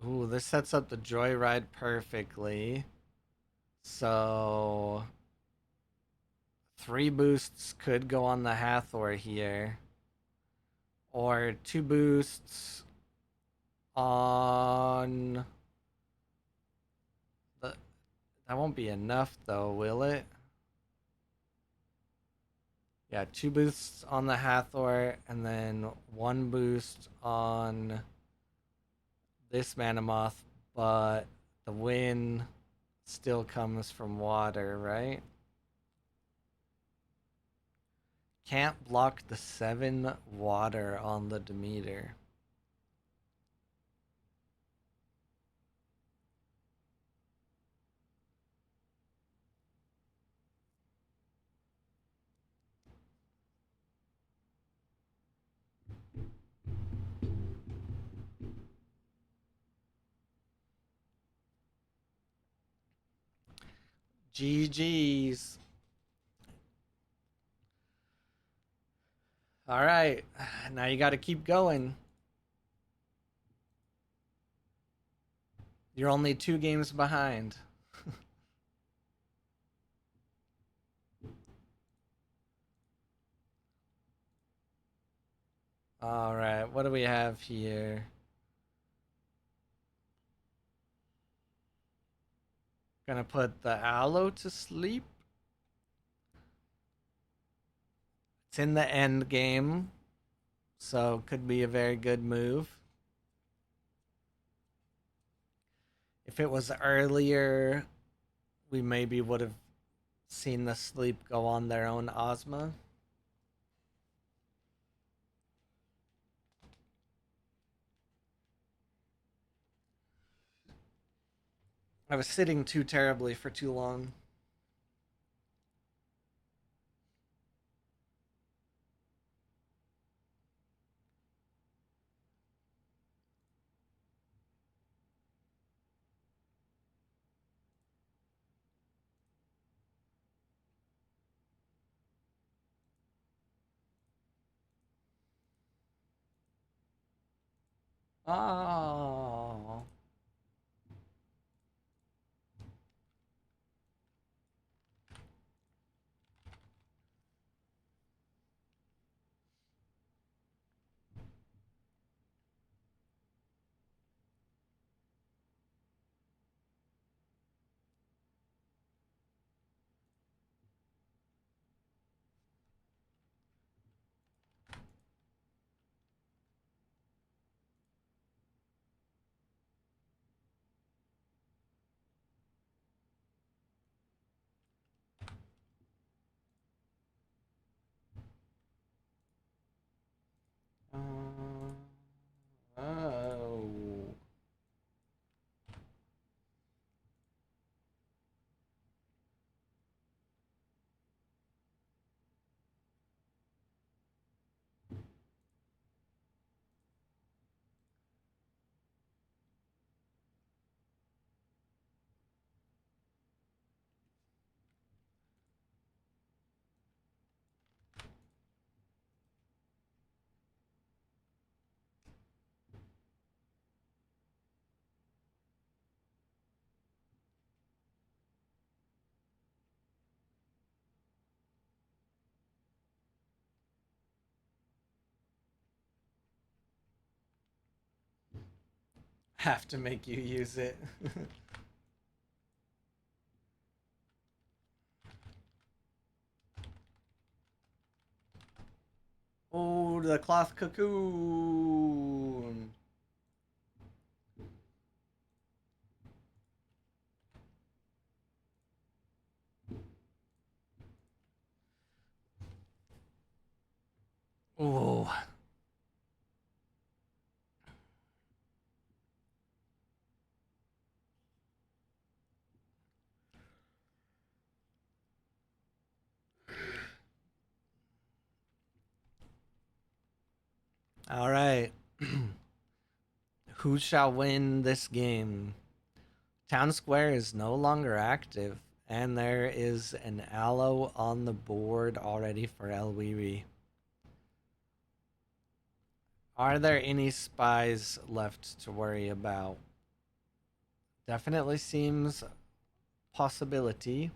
Ooh, this sets up the joyride perfectly. So 3 boosts could go on the Hathor here. Or 2 boosts on the... That won't be enough though, will it? Yeah, 2 boosts on the Hathor and then 1 boost on this Manamoth, but the win still comes from water, right? Can't block the 7 water on the Demeter. GG's. All right, now you got to keep going. You're only 2 games behind. All right, what do we have here? Gonna put the aloe to sleep. It's in the end game, so could be a very good move. If it was earlier, we maybe would have seen the sleep go on their own Ozma. I was sitting too terribly for too long. Oh. have to make you use it. Oh, the cloth cocoon. Oh, all right. Who shall win this game? Town Square is no longer active, and there is an aloe on the board already for El Wiri. Are there any spies left to worry about? Definitely seems possibility.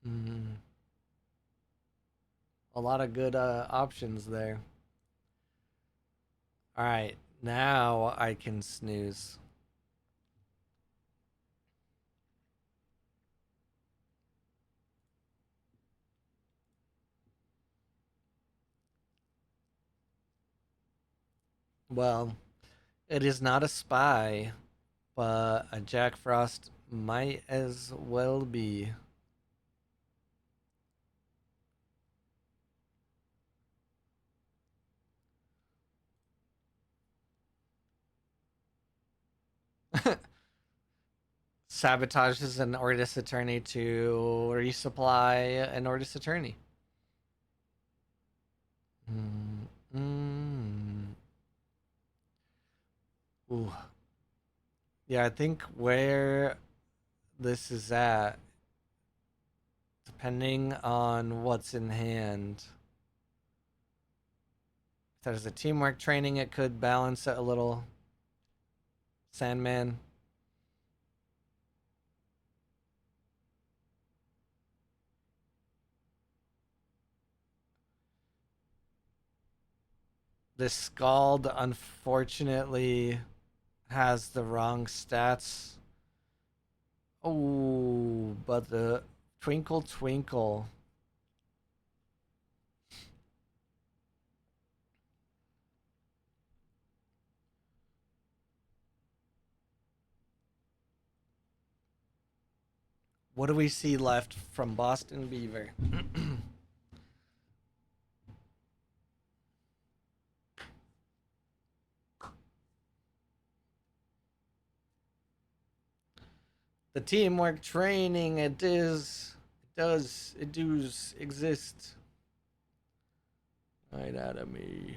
Mm, a lot of good options there. All right, now I can snooze. Well, it is not a spy, but a Jack Frost might as well be. Sabotages an Ordis attorney to resupply an Ordis attorney. Mm, mm. Ooh. Yeah, I think where this is at, depending on what's in hand. If there's a teamwork training, it could balance it a little. Sandman. This Scald, unfortunately, has the wrong stats. Oh, but the Twinkle Twinkle. What do we see left from Boston Beaver? The teamwork training, it does exist. Right out of me.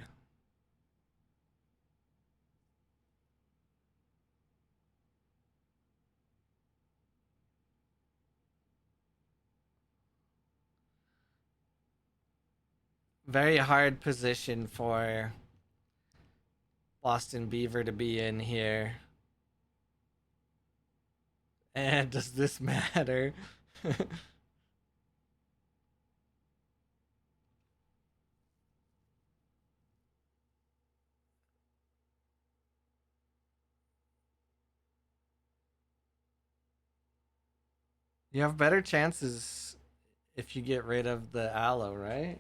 Very hard position for Boston Beaver to be in here. And does this matter? You have better chances if you get rid of the aloe, right?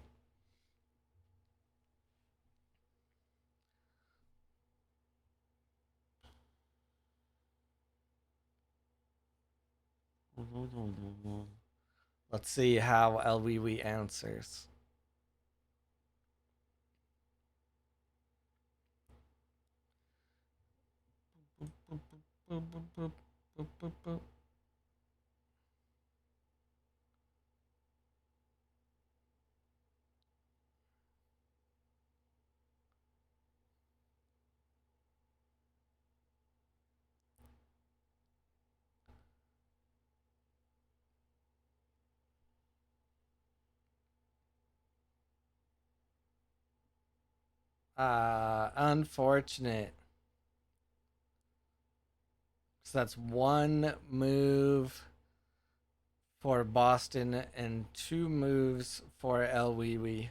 Let's see how LWW answers. Unfortunate. So that's one move for Boston and 2 moves for El Wee.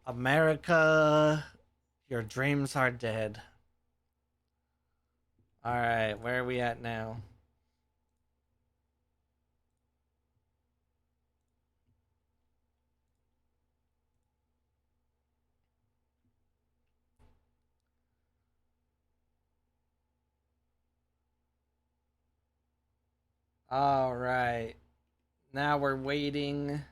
America, your dreams are dead. All right, where are we at now? All right. Now we're waiting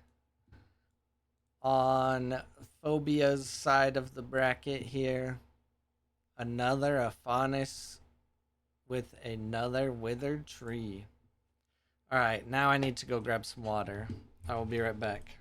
on Phobia's side of the bracket here. Another Aphanis with another withered tree. All right, now I need to go grab some water. I will be right back.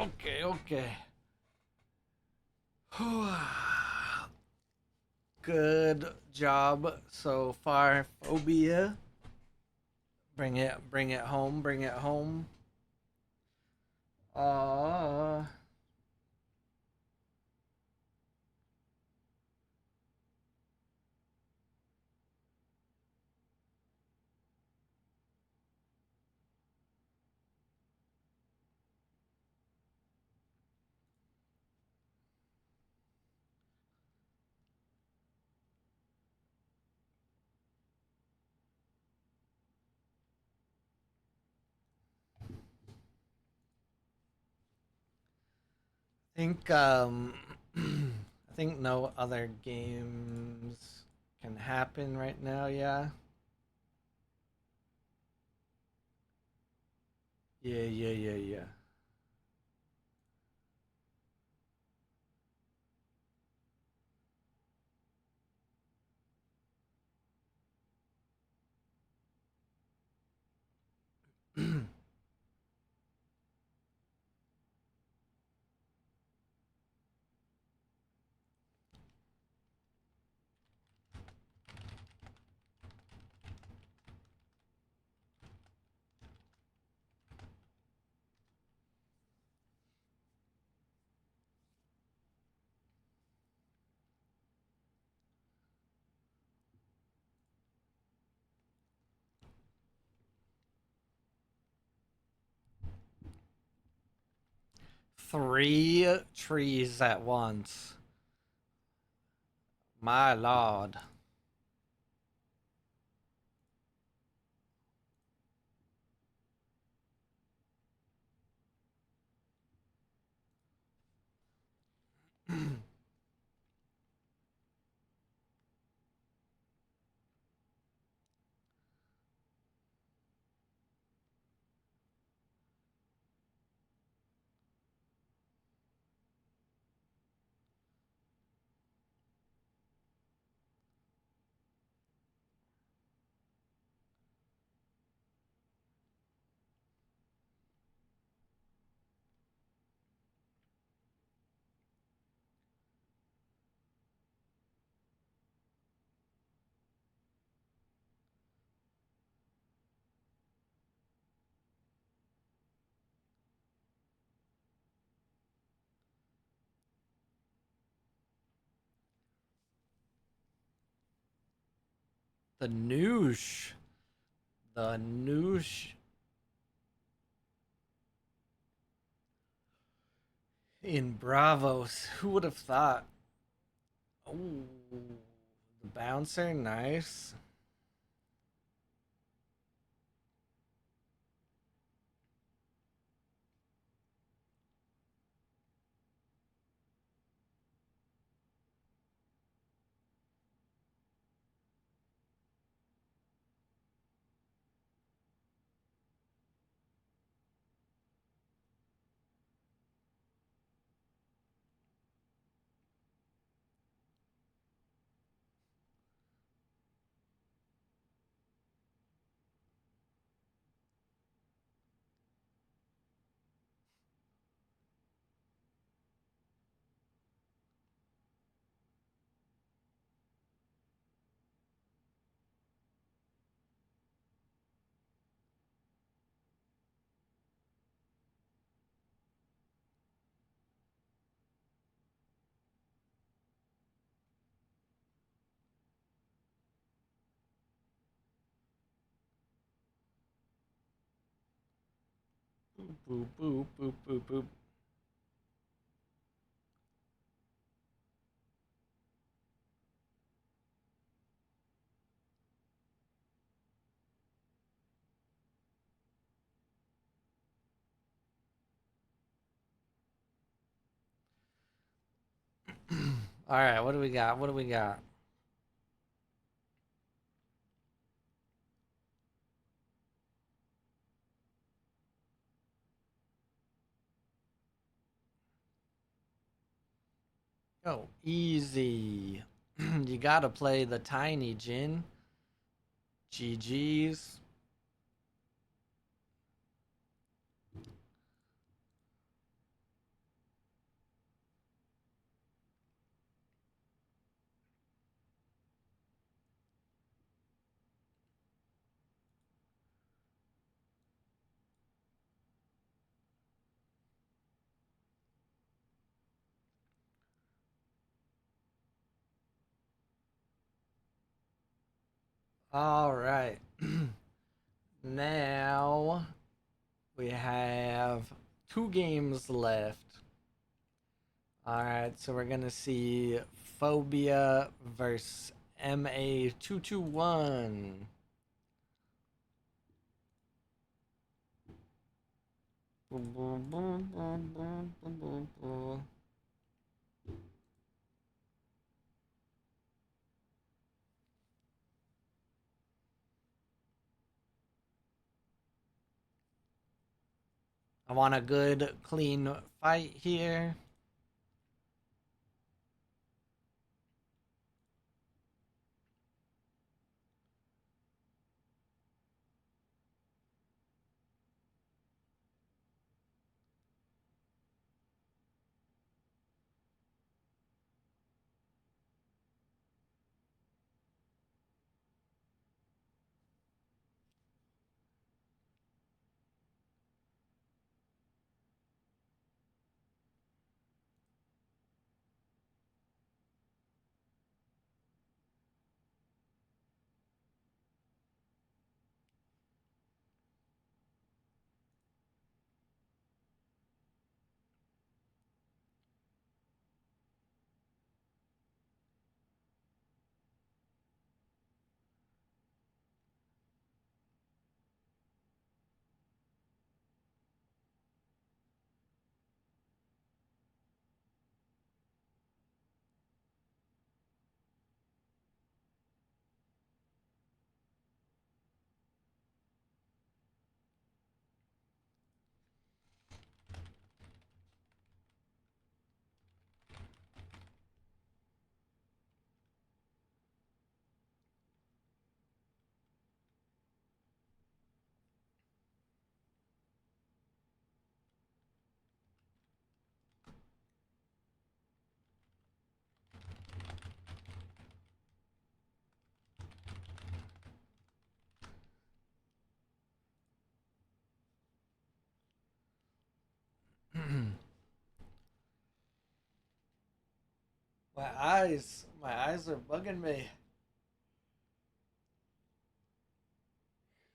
Okay. Good job so far, Phobia. Bring it home, bring it home. Uh, think I think no other games can happen right now. Yeah, yeah. Three trees at once. My lord. The noosh. The noosh in Bravos. Who would have thought? Oh, the bouncer, nice. Boop, boop, boop, boop, boop, boop. All right, what do we got? What do we got? Oh, easy. You gotta play the tiny Jin. GG's. All right. Now we have two games left. All right, so we're gonna see Phobia versus MA221. I want a good, clean fight here. My eyes are bugging me.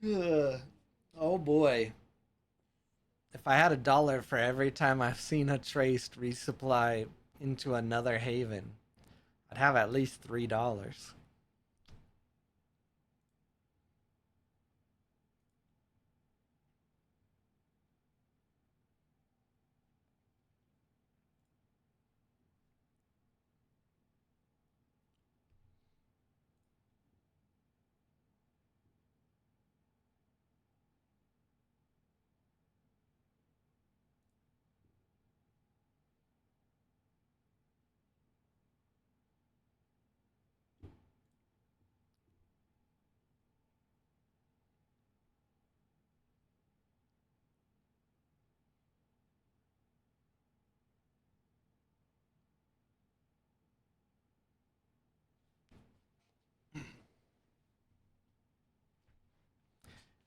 Ugh. Oh boy. If I had $1 for every time I've seen a trace resupply into another haven, I'd have at least $3.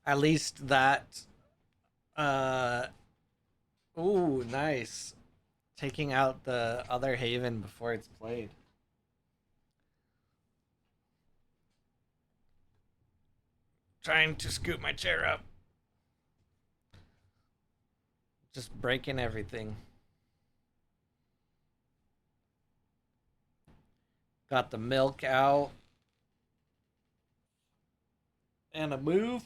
At least that. Uh. Ooh, nice. Taking out the other haven before it's played. Trying to scoot my chair up. Just breaking everything. Got the milk out. And a move.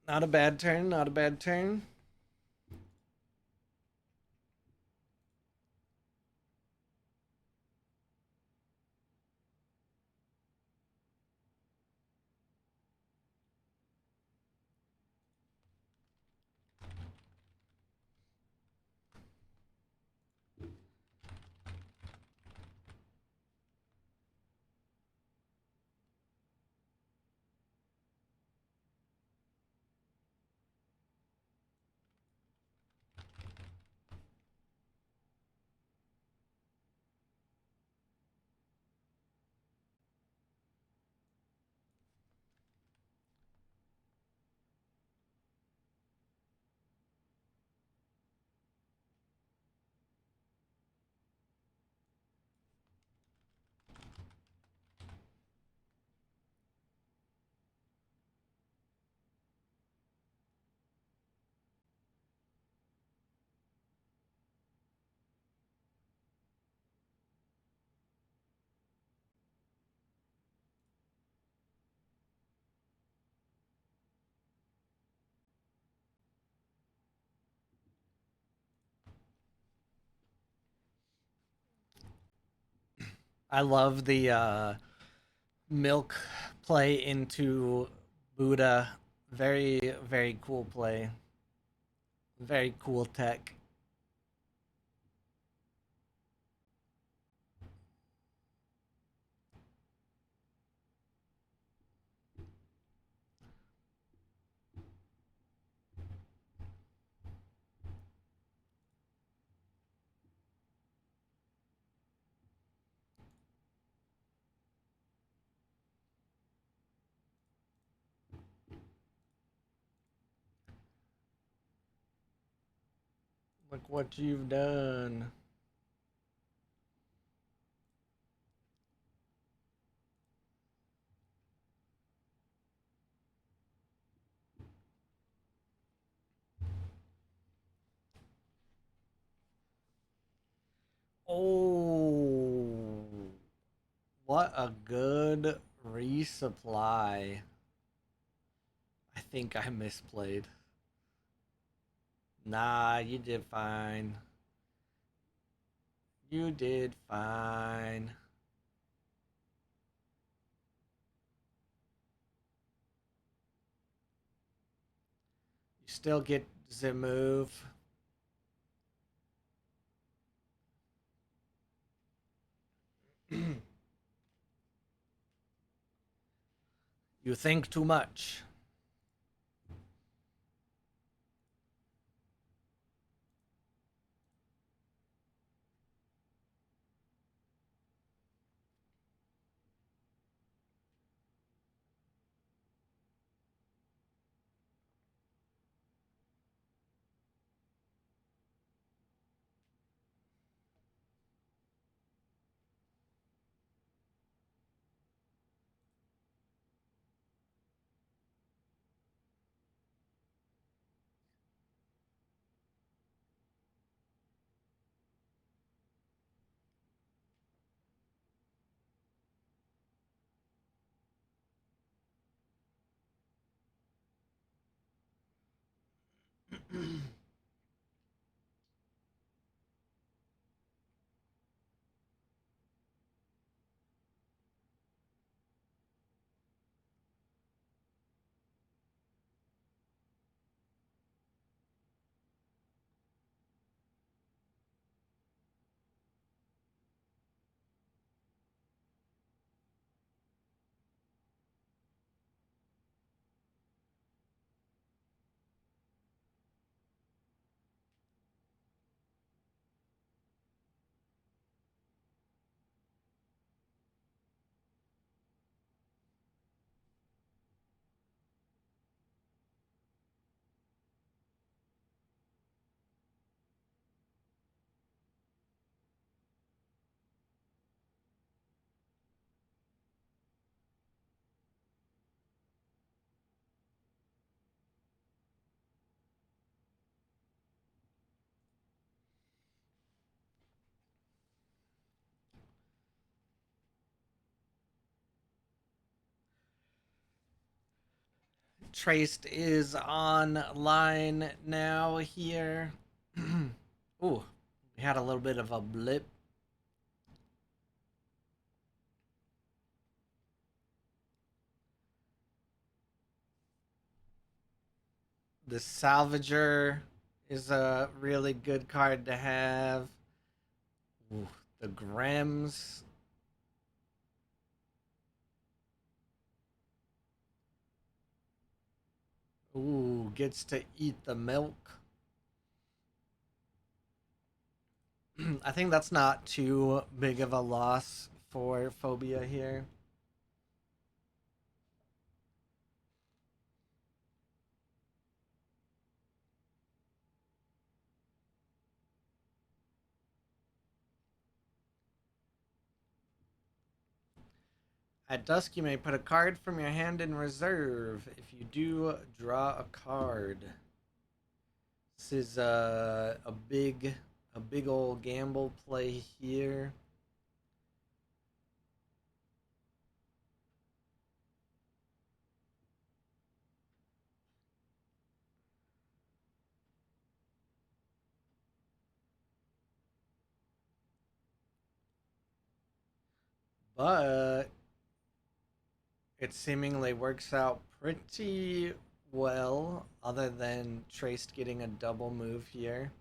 Not a bad turn, not a bad turn. I love the milk play into Buddha. Very, very cool play. Very cool tech. Look what you've done. Oh, what a good resupply. I think I misplayed. Nah, you did fine. You did fine. You still get the move. You think too much. Traced is online now here. Ooh, we had a little bit of a blip. The Salvager is a really good card to have. Ooh, the Grems. Ooh, gets to eat the milk. I think that's not too big of a loss for Phobia here. At dusk, you may put a card from your hand in reserve. If you do, draw a card. This is a big old gamble play here. but it seemingly works out pretty well, other than Traced getting a double move here.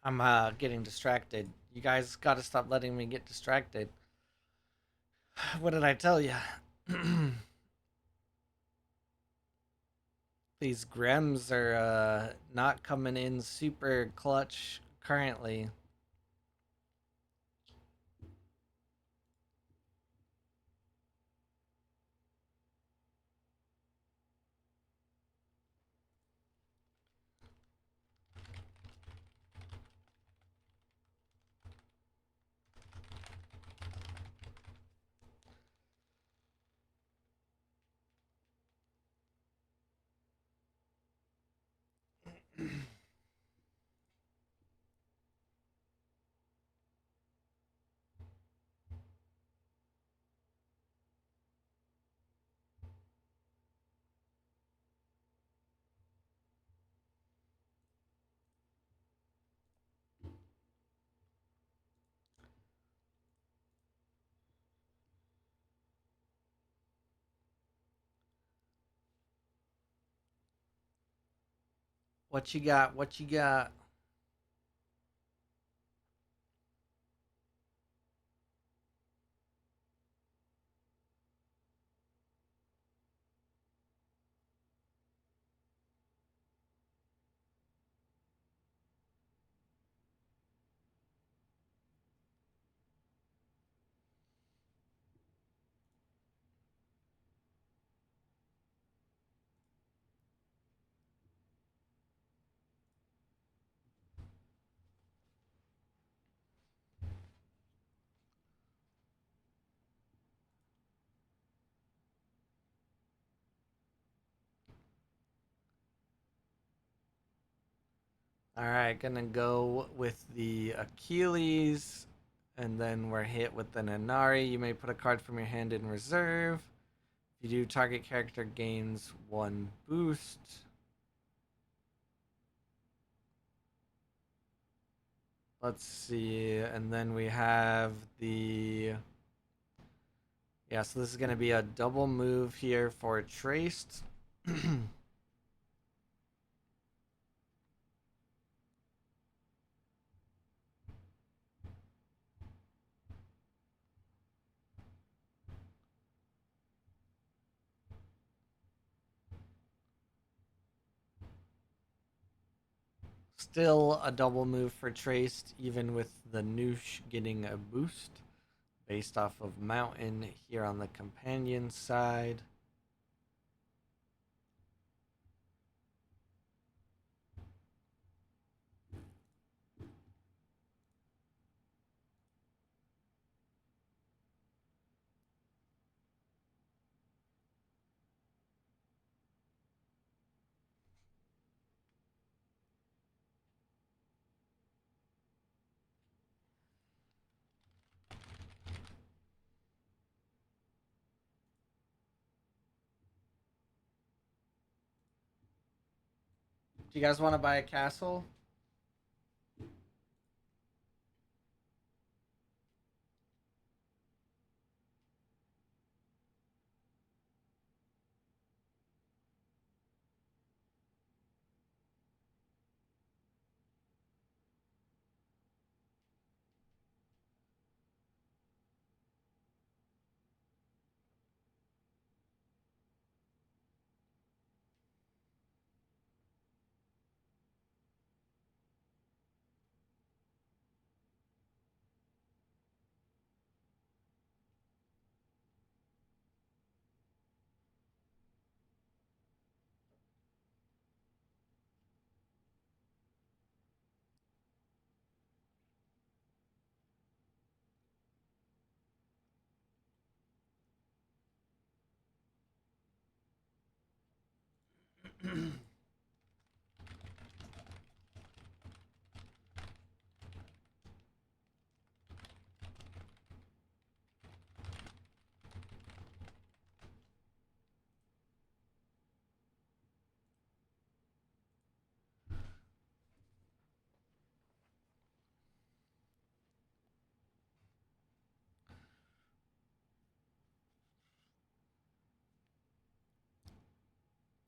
I'm getting distracted. You guys got to stop letting me get distracted. What did I tell you? These Grems are not coming in super clutch currently. What you got? What you got? All right, gonna go with the Achilles, and then we're hit with the Nanari. You may put a card from your hand in reserve. If you do, target character gains 1 boost. Let's see, and then we have the yeah. So this is gonna be a double move here for Traced. Still a double move for Traced, even with the Noosh getting a boost. based off of mountain here on the companion side. Do you guys want to buy a castle?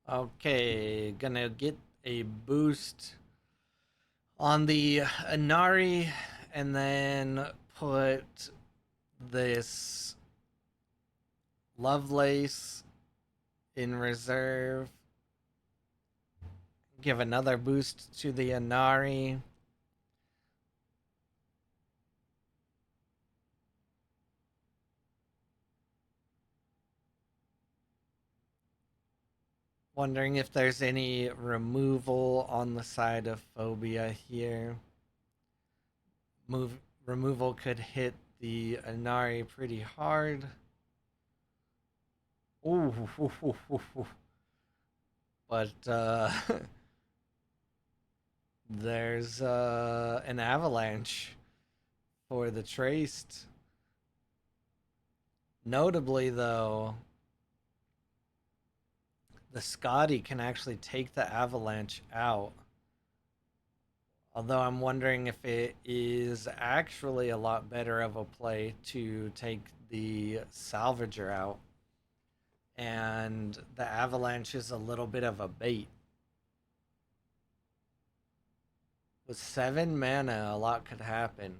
Okay, gonna get a boost on the Inari and then put this Lovelace in reserve. Give another boost to the Inari. Wondering if there's any removal on the side of Phobia here. Removal could hit the Inari pretty hard. Ooh, but there's an avalanche for the traced. Notably, though, the Scotty can actually take the avalanche out. Although I'm wondering if it is actually a lot better of a play to take the salvager out. And the avalanche is a little bit of a bait. With 7 mana, a lot could happen.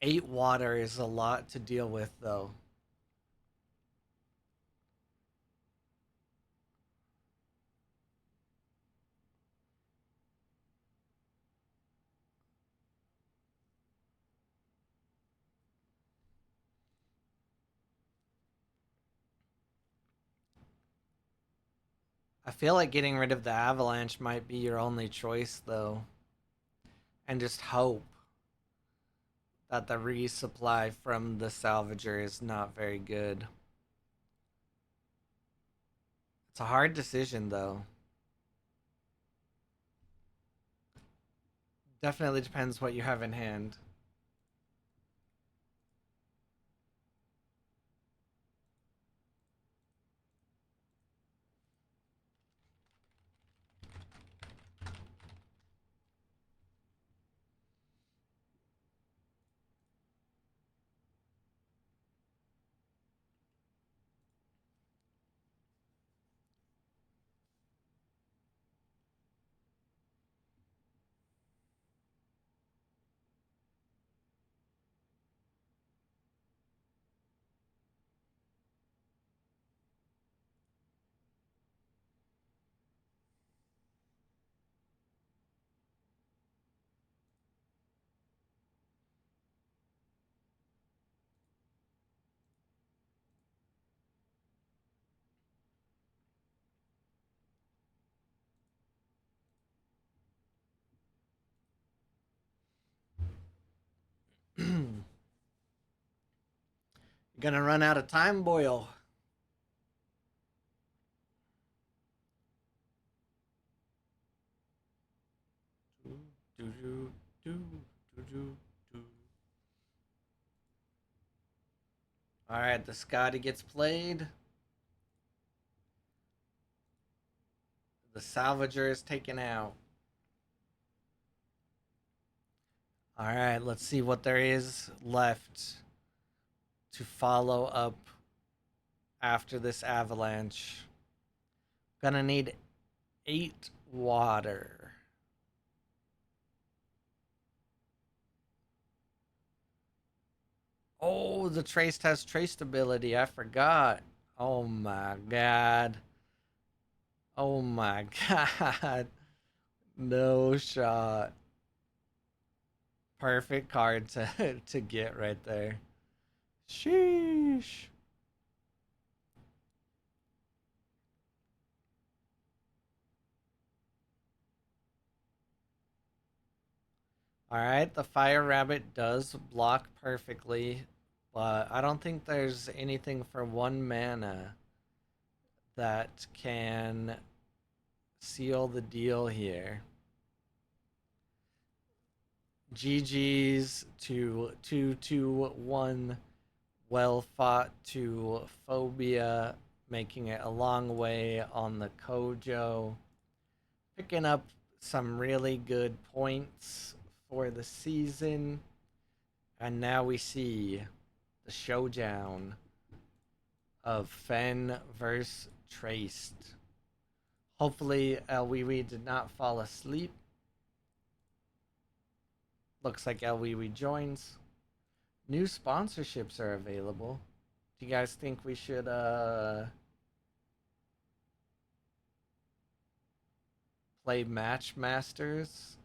8 water is a lot to deal with, though. I feel like getting rid of the avalanche might be your only choice, though. And just hope that the resupply from the salvager is not very good. It's a hard decision, though. Definitely depends what you have in hand. You're gonna run out of time, Boyle. Do, do, do, do, do, do. All right, the Scotty gets played. The Salvager is taken out. All right, let's see what there is left to follow up after this avalanche. Gonna need 8 water. Oh, the trace has traceability. I forgot. Oh my god. Oh my god. No shot. Perfect card to to get right there. Sheesh. All right, the fire rabbit does block perfectly, but I don't think there's anything for 1 mana that can seal the deal here. GG's to 2-2-1. Well fought to Phobia, making it a long way on the Kojo. Picking up some really good points for the season. And now we see the showdown of Fen versus Traced. Hopefully, Elwiwi did not fall asleep. Looks like Elwiwi joins. New sponsorships are available. Do you guys think we should play Match Masters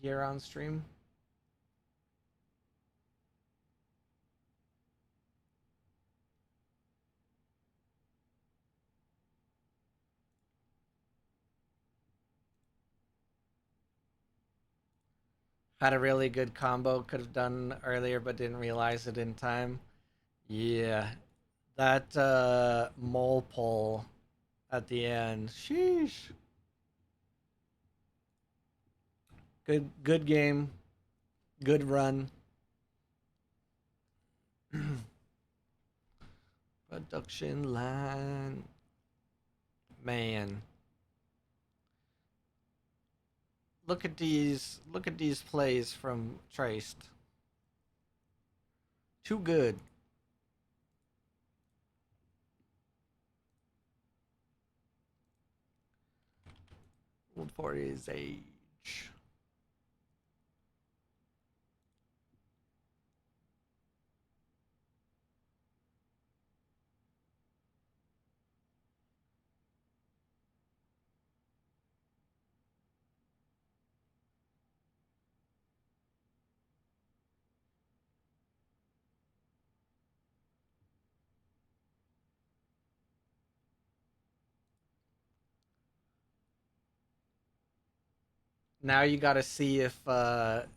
here on stream? Had a really good combo, could have done earlier, but didn't realize it in time. Yeah, that mole pull at the end. Sheesh. Good game. Good run. Production line. Man. Look at these plays from Traced. Too good. Old for his age. Now you gotta see if Game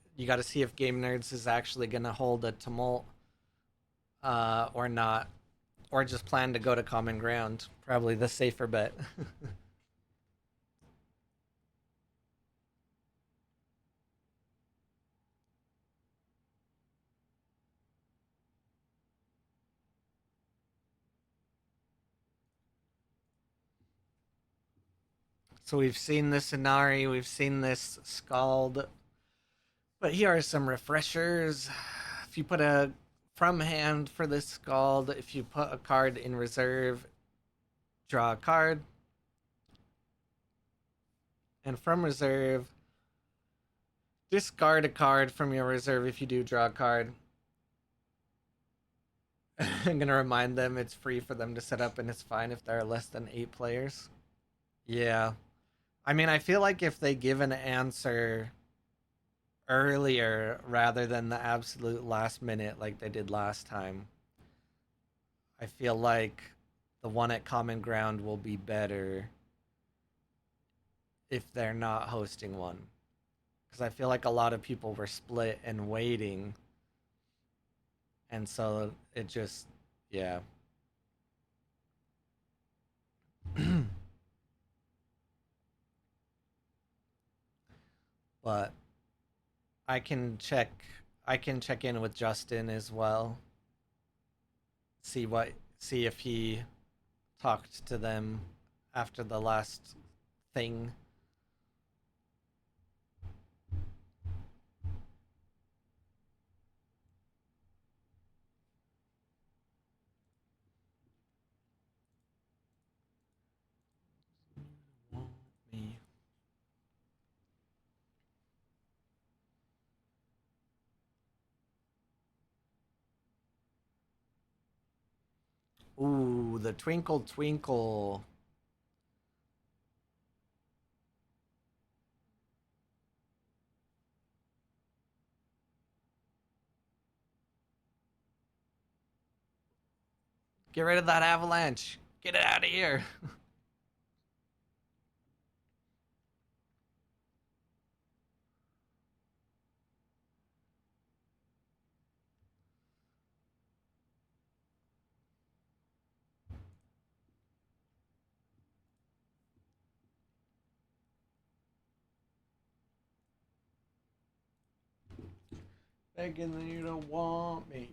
Nerds is actually gonna hold a tumult or not, or just plan to go to common ground. Probably the safer bet. So we've seen this Inari, we've seen this Scald, but here are some refreshers. If you put a from hand for this Scald, if you put a card in reserve, draw a card, and from reserve, discard a card from your reserve if you do draw a card. I'm gonna remind them it's free for them to set up, and it's fine if there are less than 8 players. Yeah, I mean, I feel like if they give an answer earlier rather than the absolute last minute like they did last time, I feel like the one at Common Ground will be better if they're not hosting one. Because I feel like a lot of people were split and waiting, and so it just, yeah. But I can check. I can check in with Justin as well. See what. See if he talked to them after the last thing. Me. Ooh, the twinkle twinkle. Get rid of that avalanche. Get it out of here. Thinking that you don't want me.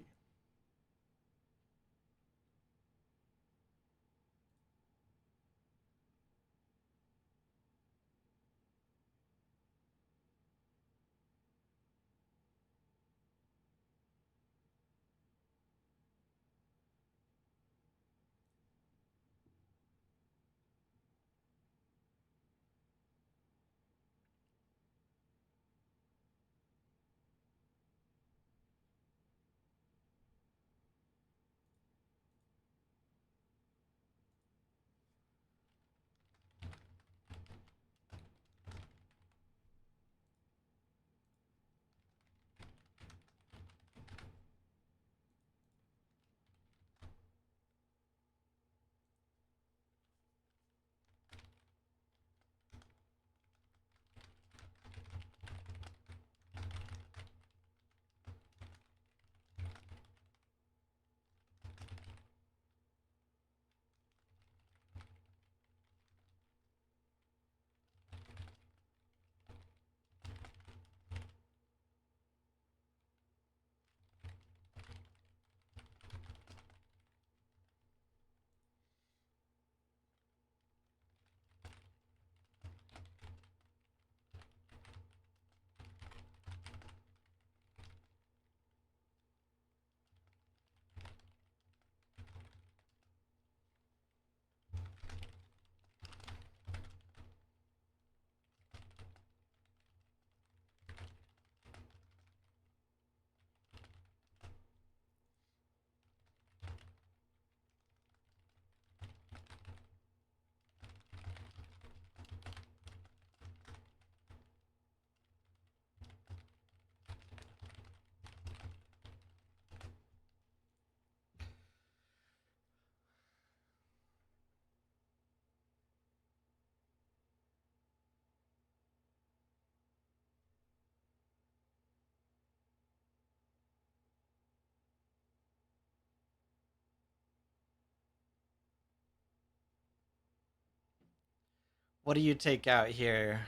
What do you take out here?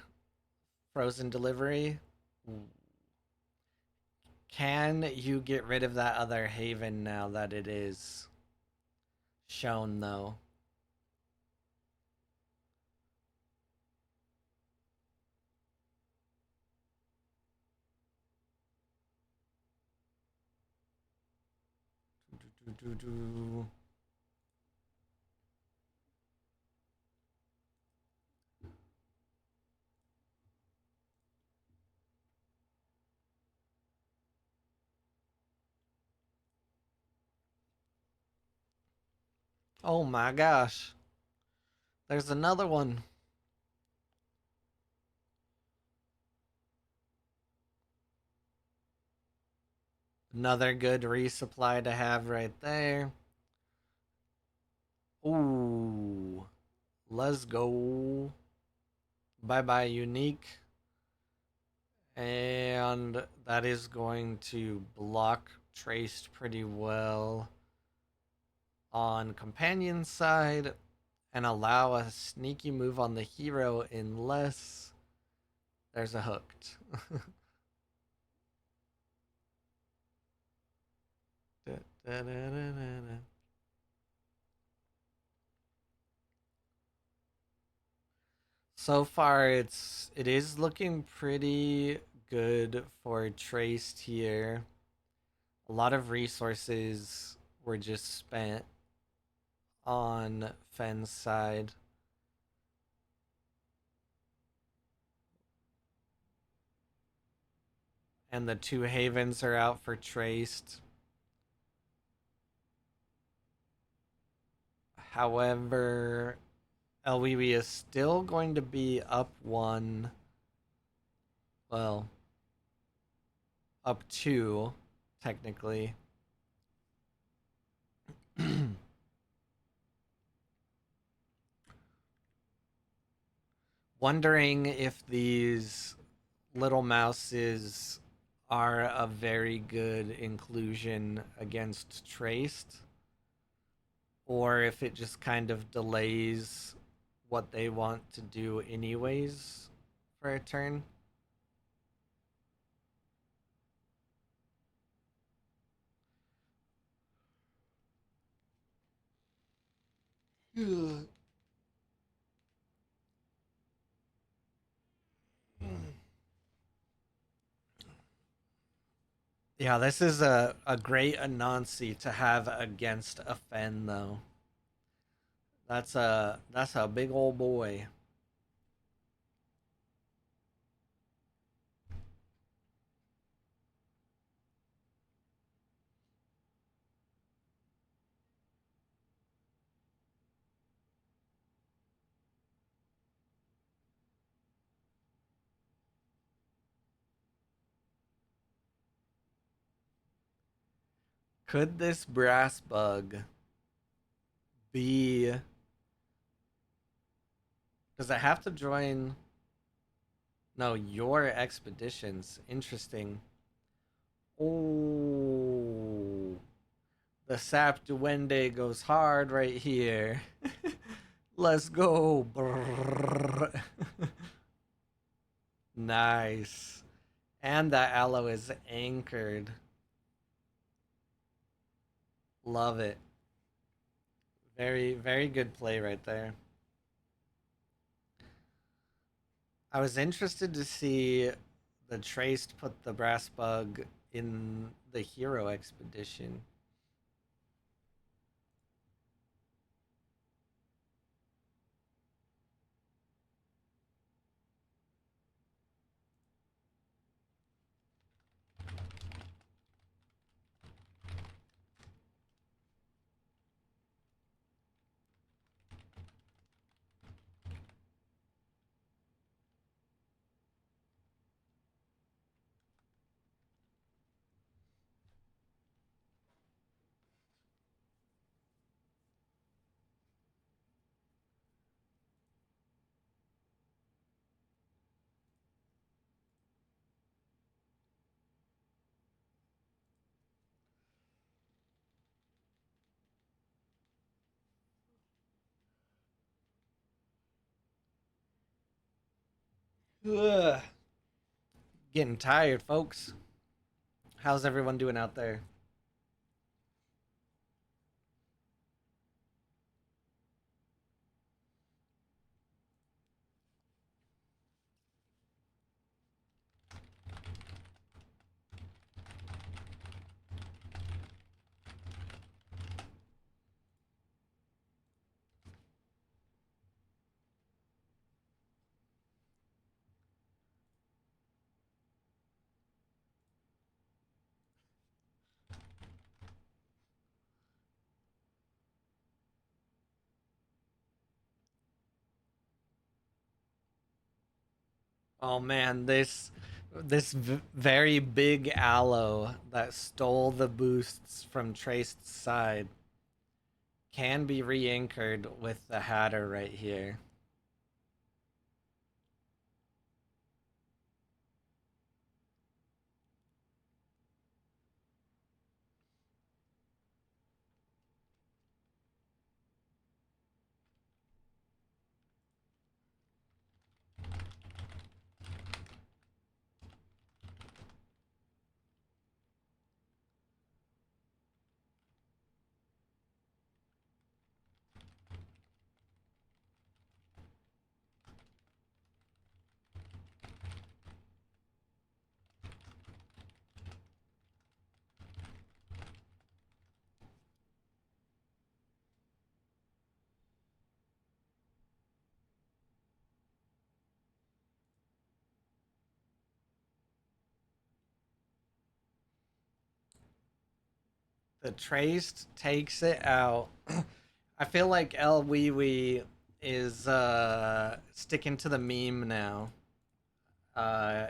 Frozen delivery? Can you get rid of that other haven now that it is shown, though? Oh my gosh. There's another one. Another good resupply to have right there. Ooh. Let's go. Bye bye, unique. And that is going to block traced pretty well on companion side and allow a sneaky move on the hero unless there's a hooked. Da, da, da, da. So far it is looking pretty good for traced here. A lot of resources were just spent on Fenn's side. And the two havens are out for traced. However, LWB is still going to be up one. Well, up two, technically. Wondering if these little mouses are a very good inclusion against traced, or if it just kind of delays what they want to do anyways for a turn. Yeah, this is a great Anansi to have against a Fen though. That's a big old boy. Could this brass bug be? Does it have to join? No, your expeditions. Interesting. Oh, the sap duende goes hard right here. Let's go. Nice. And that aloe is anchored. Love it. Very, very good play right there. I was interested to see the Traced put the brass bug in the hero expedition. Ugh. Getting tired, folks. How's everyone doing out there? Oh man, this very big aloe that stole the boosts from Traced's side can be re-anchored with the Hatter right here. The traced takes it out. I feel like El Wee Wee is sticking to the meme now.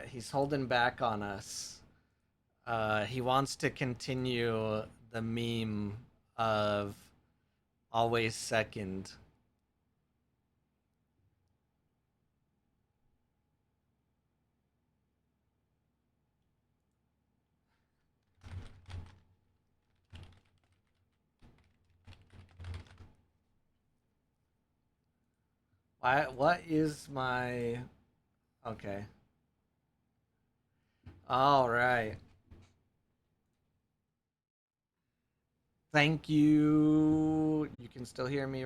He's holding back on us. He wants to continue the meme of always second. Why? What is my? Okay. All right. Thank you. You can still hear me, right?